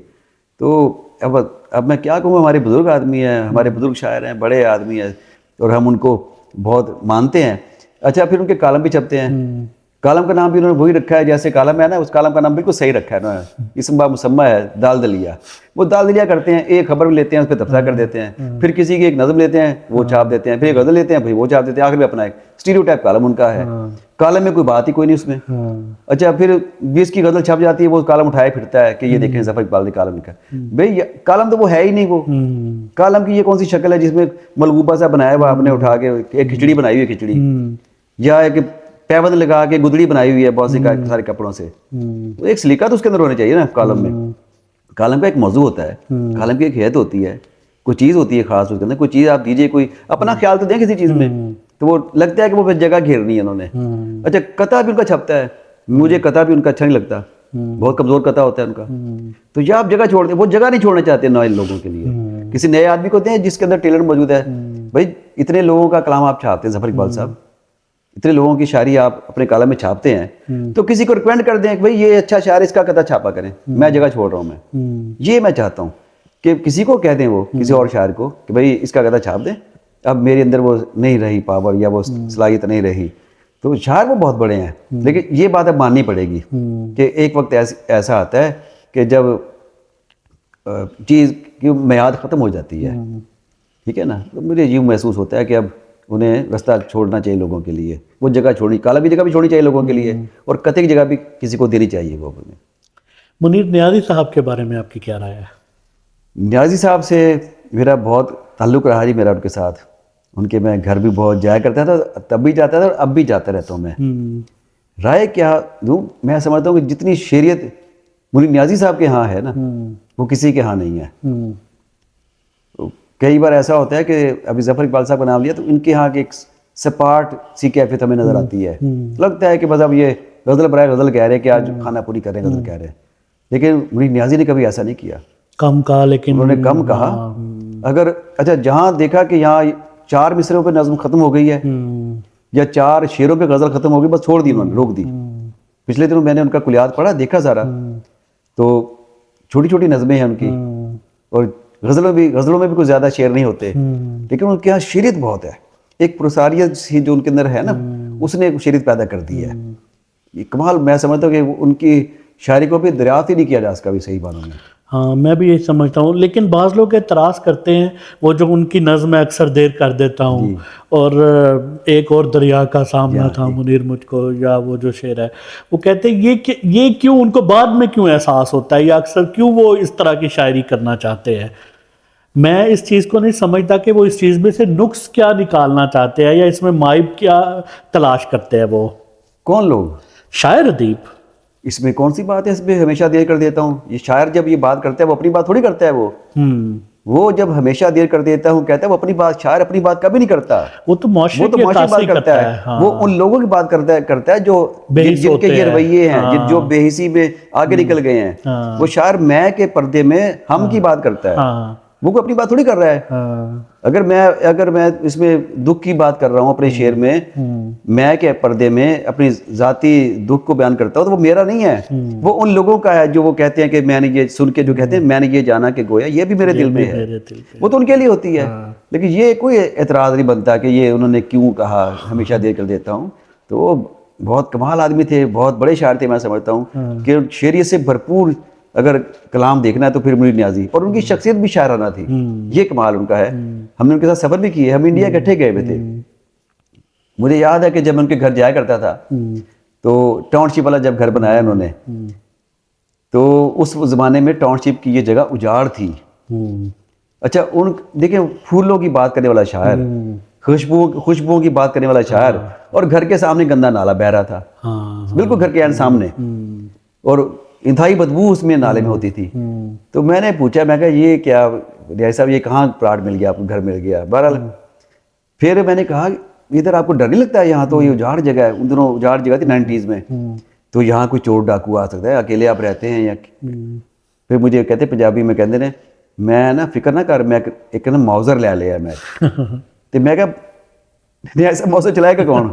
تو اب میں کیا کہوں, ہمارے بزرگ آدمی ہیں, ہمارے بزرگ شاعر ہیں, بڑے آدمی ہیں, اور ہم ان کو بہت مانتے ہیں. اچھا, پھر ان کے کالم بھی چھپتے ہیں. کالم کا نام بھی انہوں نے وہی رکھا ہے جیسے کالم ہے نا, اس کالم کا نام بالکل صحیح رکھا ہے انہوں نے, اسم با مسمہ ہے دال دلیا. وہ دال دلیا کرتے ہیں, ایک خبر لیتے ہیں اس پہ تبصرہ کر دیتے ہیں, پھر کسی کی ایک نظم لیتے ہیں وہ چھاپ دیتے ہیں, پھر ایک غزل لیتے ہیں پھر وہ چھاپ دیتے ہیں, آخر میں اپنا ایک اسٹیریوٹائپ کالم ان کا ہے. کالم میں کوئی بات ہی کوئی نہیں اس میں. اچھا, پھر جس کی غزل چھپ جاتی ہے وہ کالم اٹھائے پھرتا ہے کہ یہ دیکھیں ظفر اقبال نے کالم لکھا. بھائی کالم تو وہ ہے ہی نہیں. وہ کالم کی یہ کون سی شکل ہے جس میں ملغوبہ سا بنایا ہوا آپ نے اٹھا کے, ایک کھچڑی بنائی ہوئی ہے کھچڑی, یا ایک پیبند لگا کے گدڑی بنائی ہوئی ہے بہت سی سارے کپڑوں سے. ایک سلیقہ تو اس کے اندر ہونا چاہیے نا کالم میں. کالم کا ایک موضوع ہوتا ہے, کالم کی ایک حیت ہوتی ہے, کوئی چیز ہوتی ہے خاص اس کے اندر, کوئی چیز آپ دیجئے, کوئی اپنا خیال تو دیں کسی چیز میں, تو وہ لگتا ہے کہ وہ پھر جگہ گھیرنی ہے انہوں نے. اچھا, قطع بھی ان کا چھپتا ہے, مجھے قطع بھی ان کا اچھا نہیں لگتا, بہت کمزور قطع ہوتا ہے ان کا. تو یہ آپ جگہ چھوڑ دیں, وہ جگہ نہیں چھوڑنا چاہتے نئے لوگوں کے لیے. کسی نئے آدمی کو دیں جس کے اندر ٹیلنٹ موجود ہے. بھائی اتنے لوگوں کا کلام آپ چھاپتے ہیں ظفر اقبال صاحب, اتنے لوگوں کی شاعری آپ اپنے کالم میں چھاپتے ہیں, تو کسی کو ریکمینڈ کر دیں کہ بھائی یہ اچھا شاعر, اس کا قطع چھاپا کریں, میں جگہ چھوڑ رہا ہوں. میں یہ میں چاہتا ہوں کہ کسی کو کہہ دیں, وہ کسی اور شاعر کو کہ بھائی اس کا قطع چھاپ دیں, اب میرے اندر وہ نہیں رہی پاور یا وہ صلاحیت نہیں رہی. تو شاعر وہ بہت بڑے ہیں, لیکن یہ بات اب ماننی پڑے گی کہ ایک وقت ایسا آتا ہے کہ جب چیز کی میعاد ختم ہو جاتی ہے، ٹھیک ہے نا، تو مجھے یوں محسوس ہوتا ہے کہ اب انہیں رستہ چھوڑنا چاہیے لوگوں کے لیے، وہ جگہ چھوڑنی، کالا بھی جگہ بھی چھوڑنی چاہیے لوگوں کے لیے، اور قطعی جگہ بھی کسی کو دینی چاہیے وہ اپنے۔ منیر نیازی صاحب کے بارے میں آپ کی کیا رائے ہے؟ نیازی صاحب سے میرا بہت تعلق رہا جی، میرا ان کے ساتھ، ان کے میں گھر بھی بہت جایا کرتا تھا، تب بھی جاتا تھا اور اب بھی جاتا رہتا ہوں میں۔ رائے کیا دوں، میں سمجھتا ہوں کہ جتنی شریعت منیر نیازی صاحب کے ہاں ہے نا، وہ کسی کے ہاں نہیں ہے۔ کئی بار ایسا ہوتا ہے کہ ابھی ظفر اقبال صاحب کا نام لیا تو ان کے ہاں کی ایک سپاٹ سی کیفیت ہمیں نظر آتی ہے، لگتا ہے کہ بس اب یہ غزل برائے غزل کہہ رہے کہ آج کھانا پوری کر رہے ہیں، غزل کہہ رہے ہیں، لیکن منیر نیازی نے کبھی ایسا نہیں کیا، کم کہا لیکن انہوں نے کم کہا۔ اگر اچھا جہاں دیکھا کہ یہاں 4 مصرعوں پہ نظم ختم ہو گئی ہے یا 4 شعروں پہ غزل ختم ہو گئی، بس چھوڑ دی انہوں نے، روک دی۔ پچھلے دنوں میں نے ان کا کلیات پڑھا، دیکھا سارا، تو چھوٹی چھوٹی نظمیں ہیں ان کی، اور غزلوں میں بھی کوئی زیادہ شعر نہیں ہوتے، لیکن ان کے یہاں شریعت بہت ہے، ایک پروساریت سی جو ان کے اندر ہے نا، اس نے ایک شریعت پیدا کر دی ہے۔ یہ کمال، میں سمجھتا ہوں کہ ان کی شاعری کو بھی دریافت ہی نہیں کیا جا سکا بھی صحیح معنوں میں۔ ہاں میں بھی یہی سمجھتا ہوں، لیکن بعض لوگ اعتراض کرتے ہیں، وہ جو ان کی نظم میں اکثر دیر کر دیتا ہوں، اور ایک اور دریا کا سامنا تھا منیر مجھ کو، یا وہ جو شعر ہے، وہ کہتے ہیں یہ کیوں ان کو بعد میں کیوں احساس ہوتا ہے، یا اکثر کیوں وہ اس طرح کی شاعری کرنا چاہتے ہیں۔ میں اس چیز کو نہیں سمجھتا کہ وہ اس چیز میں سے نقص کیا نکالنا چاہتے ہیں، یا اس میں معائب کیا تلاش کرتے ہیں وہ کون لوگ؟ شاعر ادیب۔ اس میں کون سی بات ہے، اس میں ہمیشہ دیر کر دیتا ہوں، یہ شاعر جب یہ بات کرتا ہے وہ اپنی بات تھوڑی کرتا ہے، وہ جب ہمیشہ دیر کر دیتا ہوں کہتا ہے وہ اپنی بات، شاعر اپنی بات کبھی نہیں کرتا، وہ تو معاشرے کی بات عکاسی کرتا ہے، وہ ان لوگوں کی بات کرتا ہے جو جن کے یہ رویے ہیں، جو بے حسی میں آگے نکل گئے ہیں۔ وہ شاعر میں کے پردے میں ہم کی بات کرتا ہے، وہ کوئی اپنی بات تھوڑی کر رہا ہے۔ اگر میں اس میں دکھ کی بات کر رہا ہوں اپنے شعر میں کے پردے میں اپنی ذاتی دکھ کو بیان کرتا ہوں، تو وہ میرا نہیں ہے، وہ ان لوگوں کا ہے جو وہ کہتے ہیں کہ میں نے یہ سن کے جو کہتے ہیں میں نے یہ جانا کہ گویا یہ بھی میرے دل میں ہے، وہ تو ان کے لیے ہوتی ہے۔ لیکن یہ کوئی اعتراض نہیں بنتا کہ یہ انہوں نے کیوں کہا ہمیشہ دیر کر دیتا ہوں۔ تو وہ بہت کمال آدمی تھے، بہت بڑے شاعر تھے، میں سمجھتا ہوں کہ شعریت سے بھرپور اگر کلام دیکھنا ہے تو پھر منیر نیازی، اور ان کی شخصیت بھی شاعرانہ تھی، یہ کمال ان کا ہے۔ ہم نے ان کے ساتھ سفر بھی کیے، ہم انڈیا اکٹھے گئے ہوئے تھے۔ مجھے یاد ہے کہ جب میں ان کے گھر جایا کرتا تھا تو ٹاؤن شپ والا جب گھر بنایا انہوں نے، تو اس زمانے میں ٹاؤن شپ کی یہ جگہ اجاڑ تھی۔ اچھا دیکھیں، پھولوں کی بات کرنے والا شاعر، خوشبوؤں کی بات کرنے والا شاعر، اور گھر کے سامنے گندا نالا بہہ رہا تھا، بالکل گھر کے سامنے، اور انتہائی بدبو اس میں نالے میں ہوتی تھی۔ تو میں نے پوچھا، میں کہا یہ کیا ریاض صاحب، یہ کہاں پلاٹ مل گیا آپ کو، گھر مل گیا؟ بہرحال پھر میں نے کہا ادھر آپ کو ڈر نہیں لگتا ہے؟ یہاں تو یہ اجاڑ جگہ ہے، ان دنوں اجاڑ جگہ تھی 90s میں، تو یہاں کوئی چور ڈاکو آ سکتا ہے، اکیلے آپ رہتے ہیں یا؟ پھر مجھے کہتے پنجابی میں کہتے ہیں، میں نا فکر نہ کر، میں ایک نا موزر لے لیا میں، تو میں کہا ایسا موزر چلائے گا کون؟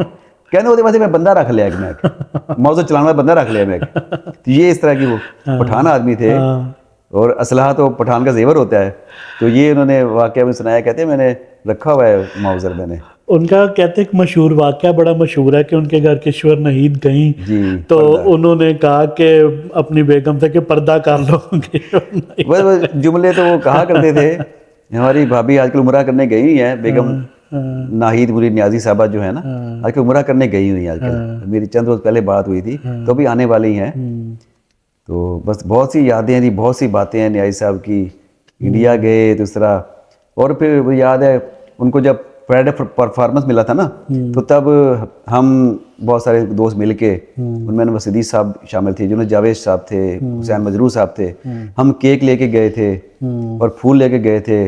کہنے ہوتے ویسے میں بندہ رکھ لیا، میں موزر چلانے والا بندہ رکھ لیا میں۔ تو یہ اس طرح کی وہ پٹھان آدمی تھے، اور اسلحہ تو پٹھان کا زیور ہوتا ہے، تو یہ انہوں نے واقعہ میں سنایا، کہتے ہیں میں نے رکھا ہوا ہے موزر میں نے۔ ان کا کہتے ایک مشہور واقعہ بڑا مشہور ہے کہ ان کے گھر کشور نہید گئیں تو انہوں نے کہا کہ اپنی بیگم سے کہ پردہ کر لو گے، وہ جملے تو وہ کہا کرتے تھے۔ ہماری بھابھی آج کل عمرہ کرنے گئی ہوئی ہیں، بیگم ناہید منیر نیازی صاحبہ جو ہے نا، آج کل عمرہ کرنے گئی ہوئی ہیں، آج کل میری چند روز پہلے بات ہوئی تھی، تو بھی آنے والی ہیں۔ تو بس بہت سی یادیں تھیں، بہت سی باتیں ہیں نیازی صاحب کی، انڈیا گئے تو اس طرح، اور پھر وہ یاد ہے ان کو جب پریڈ پرفارمنس ملا تھا نا، تو تب ہم بہت سارے دوست مل کے، ان میں نواز صدیق صاحب شامل تھے، جنہوں جاوید صاحب تھے، حسین مجروح صاحب تھے، ہم کیک لے کے گئے تھے اور پھول لے کے گئے تھے،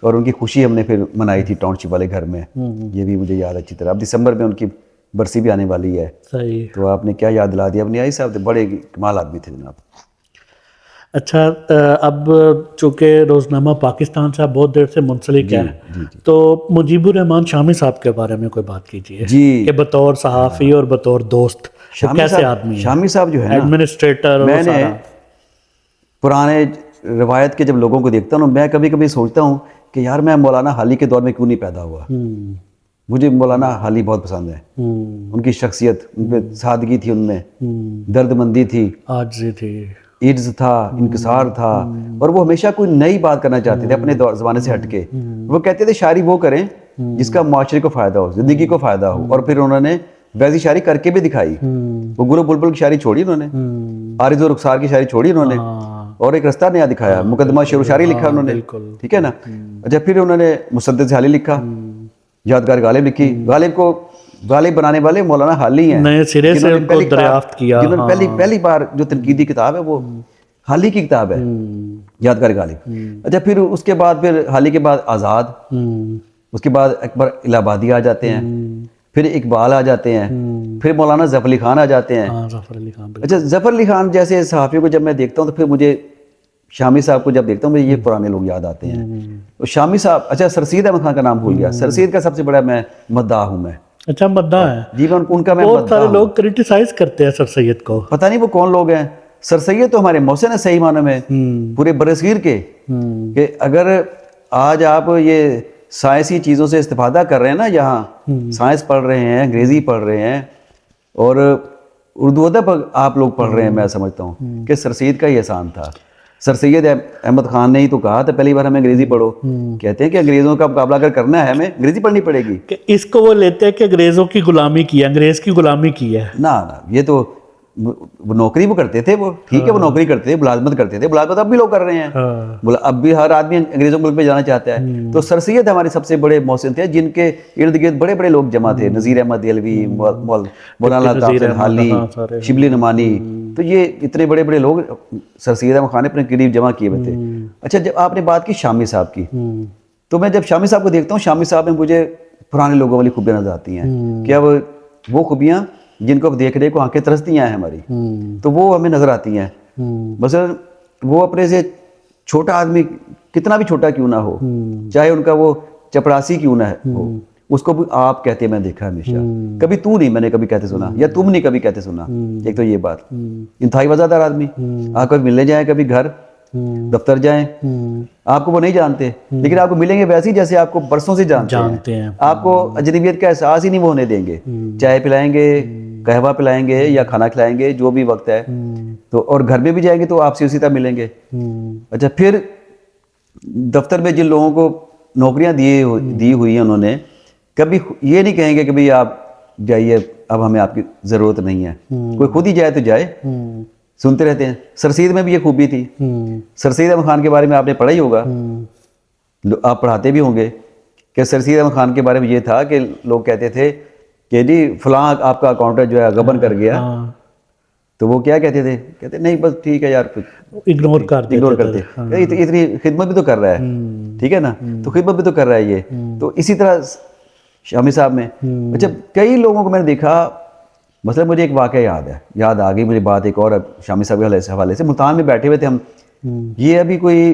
اور ان کی خوشی ہم نے پھر منائی تھی ٹاؤن شپ والے گھر میں، یہ بھی مجھے یاد اچھی طرح۔ اب دسمبر میں ان کی برسی بھی آنے والی ہے، صحیح۔ تو آپ نے کیا یاد دلا دیا، اپنی آئی صاحب بڑے کمال آدمی تھے جناب۔ اچھا، اب چونکہ روزنامہ پاکستان سے آپ بہت دیر سے منسلک ہیں، تو مجیب الرحمان شامی صاحب کے بارے میں کوئی بات کیجیے کہ بطور صحافی اور بطور دوست کیسے آدمی ہیں؟ شامی صاحب جو ہے نا، ایڈمنسٹریٹر، میں نے پرانے روایت کے جب لوگوں کو دیکھتا ہوں، میں کبھی کبھی سوچتا ہوں کہ یار میں مولانا حالی کے دور میں کیوں نہیں پیدا ہوا۔ مجھے مولانا حالی بہت پسند ہے، ان کی شخصیت، ان پہ سادگی تھی، ان میں درد مندی تھی، عاجزی تھی، ایڈز تھا, انکسار تھا, اور وہ ہمیشہ کوئی نئی بات کرنا چاہتے تھے اپنے زمانے سے ہٹ کے. وہ کہتے تھے شاعری وہ کریں جس کا معاشرے کو فائدہ ہو, زندگی کو فائدہ ہو, اور پھر انہوں نے ویسی شاعری کر کے بھی دکھائی. وہ گل و بلبل کی شاعری چھوڑی انہوں نے, عارض و رخسار کی شاعری چھوڑی انہوں نے, اور ایک رستہ نیا دکھایا, مقدمہ شعر و شاعری لکھا انہوں نے, ٹھیک ہے نا. اچھا پھر انہوں نے مسدس حالی لکھا, یادگار غالب لکھی. غالب کو غالب بنانے والے مولانا حالی ہیں, نئے سرے سے ان کو دریافت کیا. جنہوں نے پہلی بار جو تنقیدی کتاب ہے وہ حالی کی کتاب ہے, یادگار غالب. اچھا پھر اس کے بعد پھر حالی کے بعد آزاد, اس کے بعد اکبر الہ آبادی آ جاتے ہیں, پھر اقبال آ جاتے ہیں, پھر مولانا ظفر علی خان آ جاتے ہیں. ظفر علی خان. اچھا ظفر علی خان جیسے صحافیوں کو جب میں دیکھتا ہوں تو پھر مجھے شامی صاحب کو جب دیکھتا ہوں مجھے یہ پرانے لوگ یاد آتے ہیں. تو شامی صاحب, اچھا سر سید احمد خان کا نام بھول گیا, سر سید کا سب سے بڑا میں مداح ہوں میں. اچھا مداح ہے جی, میں ان کا میں بہت سارے لوگ کرٹیسائز کرتے ہیں سر سید کو. پتہ نہیں وہ کون لوگ ہیں. سر سید تو ہمارے محسن ہیں صحیح معنی میں پورے برصغیر کے, کہ اگر آج آپ یہ سائنسی چیزوں سے استفادہ کر رہے ہیں نا, یہاں سائنس پڑھ رہے ہیں, انگریزی پڑھ رہے ہیں, اور اردو ادب آپ لوگ پڑھ رہے ہیں, میں سمجھتا ہوں کہ سر سید کا ہی احسان تھا. سر سید احمد خان نے ہی تو کہا تھا پہلی بار ہمیں انگریزی پڑھو. کہتے ہیں کہ انگریزوں کا مقابلہ اگر کرنا ہے ہمیں انگریزی پڑھنی پڑے گی. کہ اس کو وہ لیتے ہیں کہ انگریزوں کی غلامی کی ہے, انگریز کی غلامی کی ہے. نہ یہ تو وہ نوکری وہ کرتے تھے, وہ ٹھیک ہے وہ نوکری کرتے تھے, ملازمت کرتے تھے, ملازمت اب بھی لوگ کر رہے ہیں, اب بھی ہر آدمی انگریزوں ملک پہ جانا چاہتا ہے. تو سر سید ہمارے سب سے بڑے محسن تھے جن کے ارد گرد بڑے بڑے لوگ جمع تھے, نذیر احمد دہلوی, مولانا طاہر حالی, شبلی نعمانی. تو یہ اتنے بڑے بڑے لوگ سر سید احمد خان نے اپنے قریب جمع کیے ہوئے تھے. اچھا جب آپ نے بات کی شامی صاحب کی, تو میں جب شامی صاحب کو دیکھتا ہوں, شامی صاحب میں مجھے پرانے لوگوں والی خوبیاں نظر آتی ہیں. کہ اب وہ خوبیاں جن کو اب دیکھنے کو آنکھیں ترستی ہیں ہماری, تو وہ ہمیں نظر آتی ہیں. مثلا وہ اپنے سے چھوٹا آدمی کتنا بھی چھوٹا کیوں نہ ہو, چاہے ان کا وہ چپڑاسی کیوں نہ ہو, اس کو بھی آپ کہتے ہیں, میں دیکھا ہمیشہ. کبھی تو نہیں میں نے کبھی کہتے سنا, یا تم نہیں کبھی کہتے سنا. ایک تو یہ بات, انتہائی وفادار آدمی. آپ کبھی ملنے جائیں, کبھی گھر دفتر جائیں, آپ کو وہ نہیں جانتے, لیکن آپ کو ملیں گے ویسے ہی جیسے آپ کو برسوں سے جانتے ہیں. آپ کو اجنبیت کا احساس ہی نہیں وہ ہونے دیں گے. چائے پلائیں گے, قہوہ پلائیں گے, یا کھانا کھلائیں گے, جو بھی وقت ہے. تو اور گھر میں بھی جائیں گے تو آپ سے اسی طرح ملیں گے. اچھا پھر دفتر میں جن لوگوں کو نوکریاں دی ہوئی ہیں, انہوں نے کبھی یہ نہیں کہیں گے کہ بھئی آپ جائیے, اب ہمیں آپ کی ضرورت نہیں ہے. کوئی خود ہی جائے تو جائے, سنتے رہتے ہیں. سر سید میں بھی یہ خوبی تھی. سر سید احمد خان کے بارے میں آپ نے پڑھا ہی ہوگا, آپ پڑھاتے بھی ہوں گے, کہ سر سید احمد خان کے بارے میں یہ تھا کہ لوگ کہتے تھے کہ جی فلاں آپ کا اکاؤنٹنٹ جو ہے غبن کر گیا. تو وہ کیا کہتے تھے, کہتے نہیں بس ٹھیک ہے یار, اگنور کرتے, اتنی خدمت بھی تو کر رہا ہے, ٹھیک ہے نا, تو خدمت بھی تو کر رہا ہے یہ. تو اسی طرح شامی صاحب میں. اچھا کئی لوگوں کو میں نے دیکھا, مثلا مجھے ایک واقعہ یاد آ گئی مجھے بات ایک اور شامی صاحب کے حوالے سے. ملتان میں بیٹھے ہوئے تھے ہم, یہ ابھی کوئی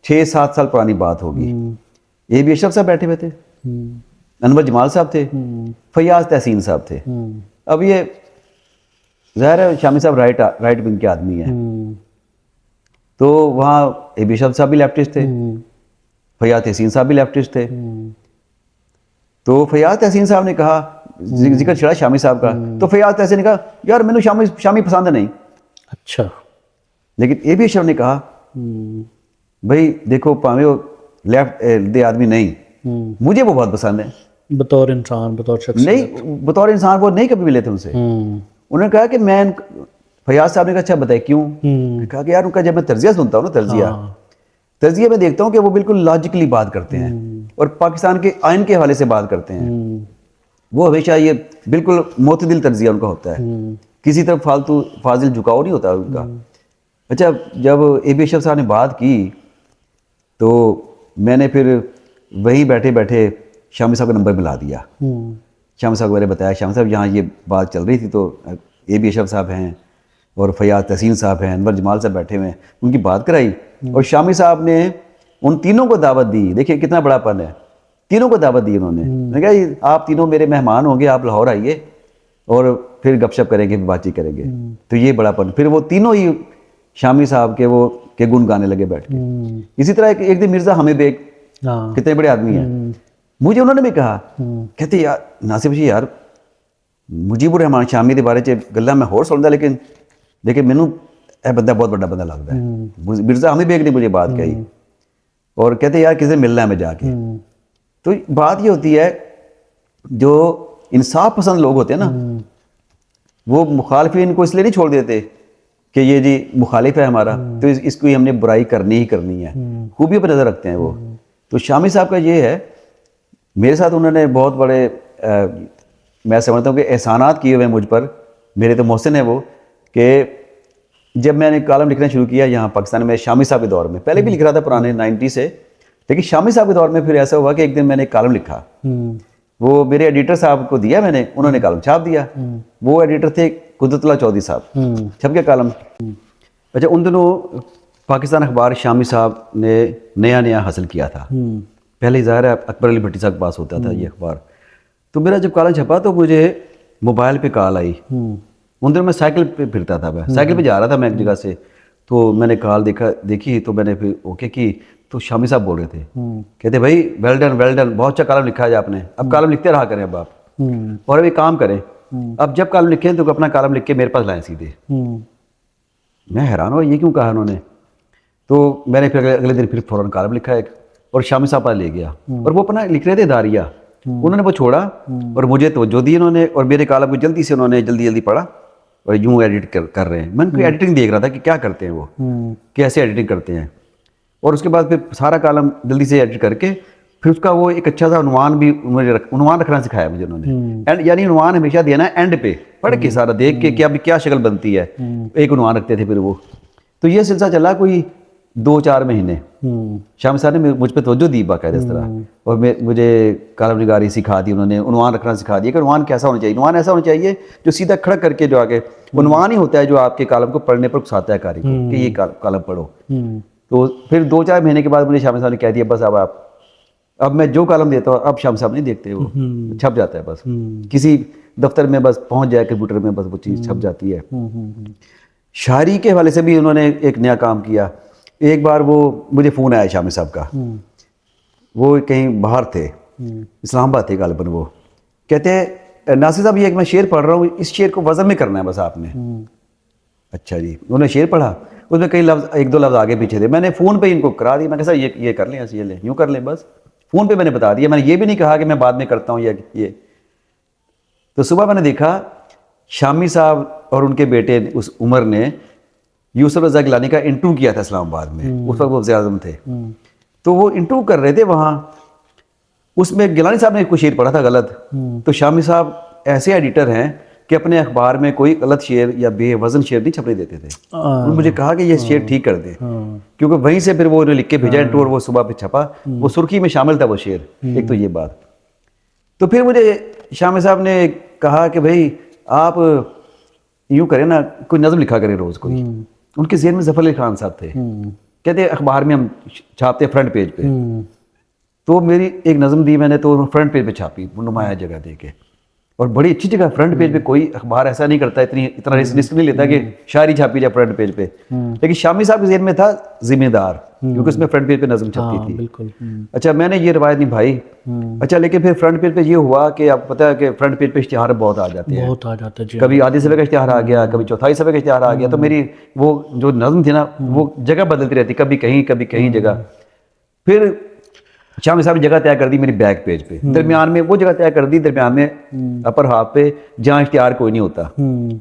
6-7 سال پرانی بات ہوگی. اے بی اشرف صاحب بیٹھے ہوئے تھے, انور جمال صاحب تھے, فیاض تحسین صاحب تھے. اب یہ ظاہر ہے شامی صاحب رائٹ ونگ کے آدمی ہیں, تو وہاں اے بی اشرف صاحب بھی لیفٹسٹ تھے, فیاض تحسین صاحب بھی لیفٹسٹ تھے. تو فیاض تحسین صاحب نے کہا, ذکر چھڑا شامی صاحب کا, تو فیاض تحسین نے کہا یار مینوں شامی پسند نہیں. اچھا. لیکن اے بی اشرف نے کہا بھائی دیکھو پاویں وہ لیفٹ دے آدمی نہیں, مجھے وہ بہت پسند ہے بطور انسان, بطور شخص. نہیں بطور انسان وہ نہیں کبھی ملے تھے ان سے. انہوں نے کہا کہ میں, فیاض صاحب نے کہا اچھا بتائے کیوں. کہا کہ یار ان کا جب میں ترجیح سنتا ہوں نا, ترجیح میں دیکھتا ہوں کہ وہ بالکل لاجیکلی بات کرتے ہیں, اور پاکستان کے آئین کے حوالے سے بات کرتے ہیں. وہ ہمیشہ یہ بالکل معتدل ترجیح ان کا ہوتا ہے, کسی طرف فاضل جھکاؤ نہیں ہوتا ان کا. اچھا جب اے بی اشرف صاحب نے بات کی تو میں نے پھر وہیں بیٹھے بیٹھے شامی صاحب کا نمبر ملا دیا. شامی صاحب کو میں نے بتایا, شامی صاحب یہاں یہ بات چل رہی تھی, تو اے بی اشرف صاحب ہیں اور فیاض تحسین صاحب ہیں, انور جمال صاحب بیٹھے ہوئے ہیں, ان کی بات کرائی. اور شامی صاحب نے ان تینوں کو دعوت دی. دیکھیں کتنا بڑا پن ہے, تینوں کو دعوت دی انہوں نے. میں نے کہا آپ تینوں میرے مہمان ہوں گے, آپ لاہور آئیے اور پھر گپ شپ کریں گے, بات چیت کریں گے. تو یہ بڑا پن. پھر وہ تینوں ہی شامی صاحب کے گن گانے لگے بیٹھ کے. اسی طرح ایک دن مرزا حمید بیگ, کتنے بڑے آدمی ہیں, مجھے انہوں نے بھی کہا, کہتے یار ناصف جی یار مجیب الرحمان شامی کے بارے چ گلاں میں ہور سندا, لیکن مینوں اے بندہ بہت بڑا بندہ لگتا ہے. مرزا حامد بیگ نے مجھے بات کہی اور کہتے یار کسی سے ملنا ہے میں جا کے. تو بات یہ ہوتی ہے جو انصاف پسند لوگ ہوتے ہیں نا وہ مخالفین کو اس لیے نہیں چھوڑ دیتے کہ یہ جی مخالف ہے ہمارا تو اس کو ہم نے برائی کرنی ہی کرنی ہے, خوبی پہ نظر رکھتے ہیں وہ. تو شامی صاحب کا یہ ہے, میرے ساتھ انہوں نے بہت بڑے میں سمجھتا ہوں کہ احسانات کیے ہوئے ہیں مجھ پر, میرے تو محسن ہیں وہ, کہ جب میں نے کالم لکھنا شروع کیا یہاں پاکستان میں شامی صاحب کے دور میں, پہلے بھی لکھ رہا تھا پرانے 90 سے, لیکن شامی صاحب کے دور میں پھر ایسا ہوا کہ ایک دن میں نے کالم لکھا, وہ میرے ایڈیٹر صاحب کو دیا میں نے, انہوں نے کالم چھاپ دیا. وہ ایڈیٹر تھے قدرت اللہ چودھری صاحب, چھپ گیا کالم. اچھا ان دنوں پاکستان اخبار شامی صاحب نے نیا حاصل کیا تھا, پہلے ظاہر ہے اکبر علی بھٹی صاحب کے پاس ہوتا تھا یہ اخبار. تو میرا جب کالم چھپا تو مجھے موبائل پہ کال آئی. ان دنوں میں سائیکل پہ پھرتا تھا, میں سائیکل پہ جا رہا تھا میں ایک جگہ سے, تو میں نے کال دیکھی تو میں نے پھر اوکے کی, تو شامی صاحب بول رہے تھے, کہتے بھائی ویل ڈن, بہت اچھا کالم لکھا ہے آپ نے, اب کالم لکھتے رہا کریں اب آپ, اور اب ایک کام کریں, اب جب کالم لکھیں تو اپنا کالم لکھ کے میرے پاس لائیں سیدھے. میں حیران ہوا یہ کیوں کہا انہوں نے. تو میں نے پھر اگلے دن پھر فوراً کالم لکھا ایک, اور شامی صاحب پاس لے گیا, اور وہ اپنا لکھ رہے تھے داریہ, انہوں نے وہ چھوڑا اور مجھے توجہ دی انہوں نے, اور میرے کالم کو جلدی سے انہوں نے جلدی پڑھا اور یوں ایڈٹ کر رہے ہیں. میں ان کی ایڈیٹنگ دیکھ رہا تھا کہ کیا کرتے ہیں وہ, کیسے ایڈیٹنگ کرتے ہیں. اور اس کے بعد پھر سارا کالم جلدی سے ایڈٹ کر کے پھر اس کا وہ ایک اچھا سا عنوان بھی عنوان رکھنا سکھایا مجھے انہوں نے. یعنی عنوان ہمیشہ دینا ہے اینڈ پہ, پڑھ کے سارا دیکھ کے کیا شکل بنتی ہے, ایک عنوان رکھتے تھے پھر وہ. تو یہ سلسلہ چلا کوئی 2-4 مہینے. شامی صاحب نے مجھ پہ توجہ دی باقاعدہ اس طرح, اور مجھے کالم نگاری سکھا دی انہوں نے, عنوان رکھنا سکھا دیا کہ عنوان کیسا ہونا چاہیے. عنوان ایسا ہونا چاہیے جو سیدھا کھڑک کر کے جو آگے عنوان ہی ہوتا ہے جو آپ کے کالم کو پڑھنے پر اکساتا ہے قاری کو کہ یہ کالم پڑھو. تو پھر 2-4 مہینے کے بعد مجھے شامی صاحب نے کہہ دیا بس اب میں جو کالم دیتا ہوں اب شامی صاحب نہیں دیکھتے, وہ چھپ جاتا ہے بس کسی دفتر میں, بس پہنچ جائے کمپیوٹر میں, بس وہ چیز چھپ جاتی ہے. شاعری کے حوالے سے بھی انہوں نے ایک نیا کام کیا. ایک بار وہ مجھے فون آیا شامی صاحب کا, وہ کہیں باہر تھے, اسلام آباد تھے غالباً, وہ کہتے ناصر صاحب یہ ایک میں شعر پڑھ رہا ہوں, اس شعر کو وزن میں کرنا ہے بس آپ نے. اچھا جی, انہوں نے شعر پڑھا, اس میں کئی لفظ 1-2 لفظ آگے پیچھے تھے. میں نے فون پہ ان کو کرا دیا, میں کہا سر یہ کر لیں, ایسے یہ لیں, یوں کر لیں, بس فون پہ میں نے بتا دیا. میں نے یہ بھی نہیں کہا کہ میں بعد میں کرتا ہوں یہ. تو صبح میں نے دیکھا شامی صاحب اور ان کے بیٹے اس عمر نے یوسف رضا گیلانی کا انٹرویو کیا تھا اسلام آباد میں, اس وقت وہ وزیر اعظم تھے. تو وہ انٹرویو کر رہے تھے وہاں, اس میں گیلانی صاحب نے کوئی شعر پڑھا تھا غلط, تو شامی صاحب ایسے ایڈیٹر ہیں کہ اپنے اخبار میں کوئی غلط شعر یا بے وزن شعر نہیں چھپنے دیتے تھے. انہوں نے مجھے کہا کہ یہ شعر ٹھیک کر دیں, کیونکہ وہیں سے پھر وہ لکھ کے بھیجا انٹرویو, اور وہ صبح پہ چھپا, وہ سرخی میں شامل تھا وہ شعر. ایک تو یہ بات. تو پھر مجھے شامی صاحب نے کہا کہ بھائی آپ یوں کریں نا, کوئی نظم لکھا کریں روز کوئی. ان کے ذہن میں ظفر علی خان صاحب تھے, کہتے اخبار میں ہم چھاپتے فرنٹ پیج پہ. تو میری ایک نظم دی میں نے, تو فرنٹ پیج پہ چھاپی نمایاں جگہ دے کے, اور بڑی اچھی جگہ. فرنٹ پیج پہ کوئی اخبار ایسا نہیں کرتا, اتنا رسک نہیں لیتا کہ شاعری چھاپی جائے فرنٹ پیج پہ. لیکن شامی صاحب کے ذہن میں تھا ذمہ دار, کیونکہ اس میں فرنٹ پیج پہ نظم چھپتی تھی. اچھا میں نے یہ روایت نبھائی. اچھا لیکن پھر فرنٹ پیج پہ یہ ہوا کہ آپ پتہ ہے کہ فرنٹ پیج پہ اشتہار بہت آ جاتے ہیں, کبھی آدھی صفحے کا اشتہار آ گیا, کبھی چوتھائی صفحے کا اشتہار آ گیا. تو میری وہ جو نظم تھی نا وہ جگہ بدلتی رہتی, کبھی کہیں جگہ. پھر شامی صاحب نے جگہ طے کر دی میری بیک پیج پہ, درمیان میں وہ جگہ طے کر دی, درمیان میں اپر ہاف پہ جہاں اشتہار کوئی نہیں ہوتا.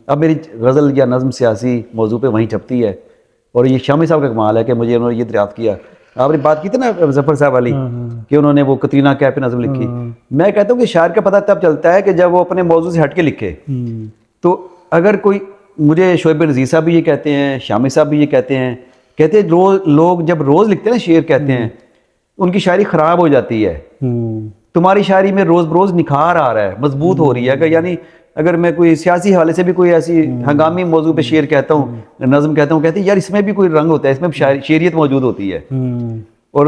اب میری غزل یا نظم سیاسی موضوع پہ وہیں چھپتی ہے. اور یہ شامی صاحب کا کمال ہے کہ مجھے انہوں نے یہ دریافت کیا. آپ نے بات کی تھی نا ظفر صاحب والی کہ انہوں نے وہ کترینہ کیف پہ نظم لکھی. میں کہتا ہوں کہ شاعر کا پتہ تب چلتا ہے کہ جب وہ اپنے موضوع سے ہٹ کے لکھے. تو اگر کوئی, مجھے شعیب نذیر صاحب بھی یہ کہتے ہیں, شامی صاحب بھی یہ کہتے ہیں لوگ جب روز لکھتے ہیں نا شعر, کہتے ہیں ان کی شاعری خراب ہو جاتی ہے. تمہاری شاعری میں روز بروز نکھار آ رہا ہے, مضبوط ہو رہی ہے. اگر یعنی اگر میں کوئی سیاسی حوالے سے بھی کوئی ایسی ہنگامی موضوع پہ شعر کہتا ہوں, نظم کہتا ہوں, کہتے ہیں یار اس میں بھی کوئی رنگ ہوتا ہے, اس میں شعریت موجود ہوتی ہے. اور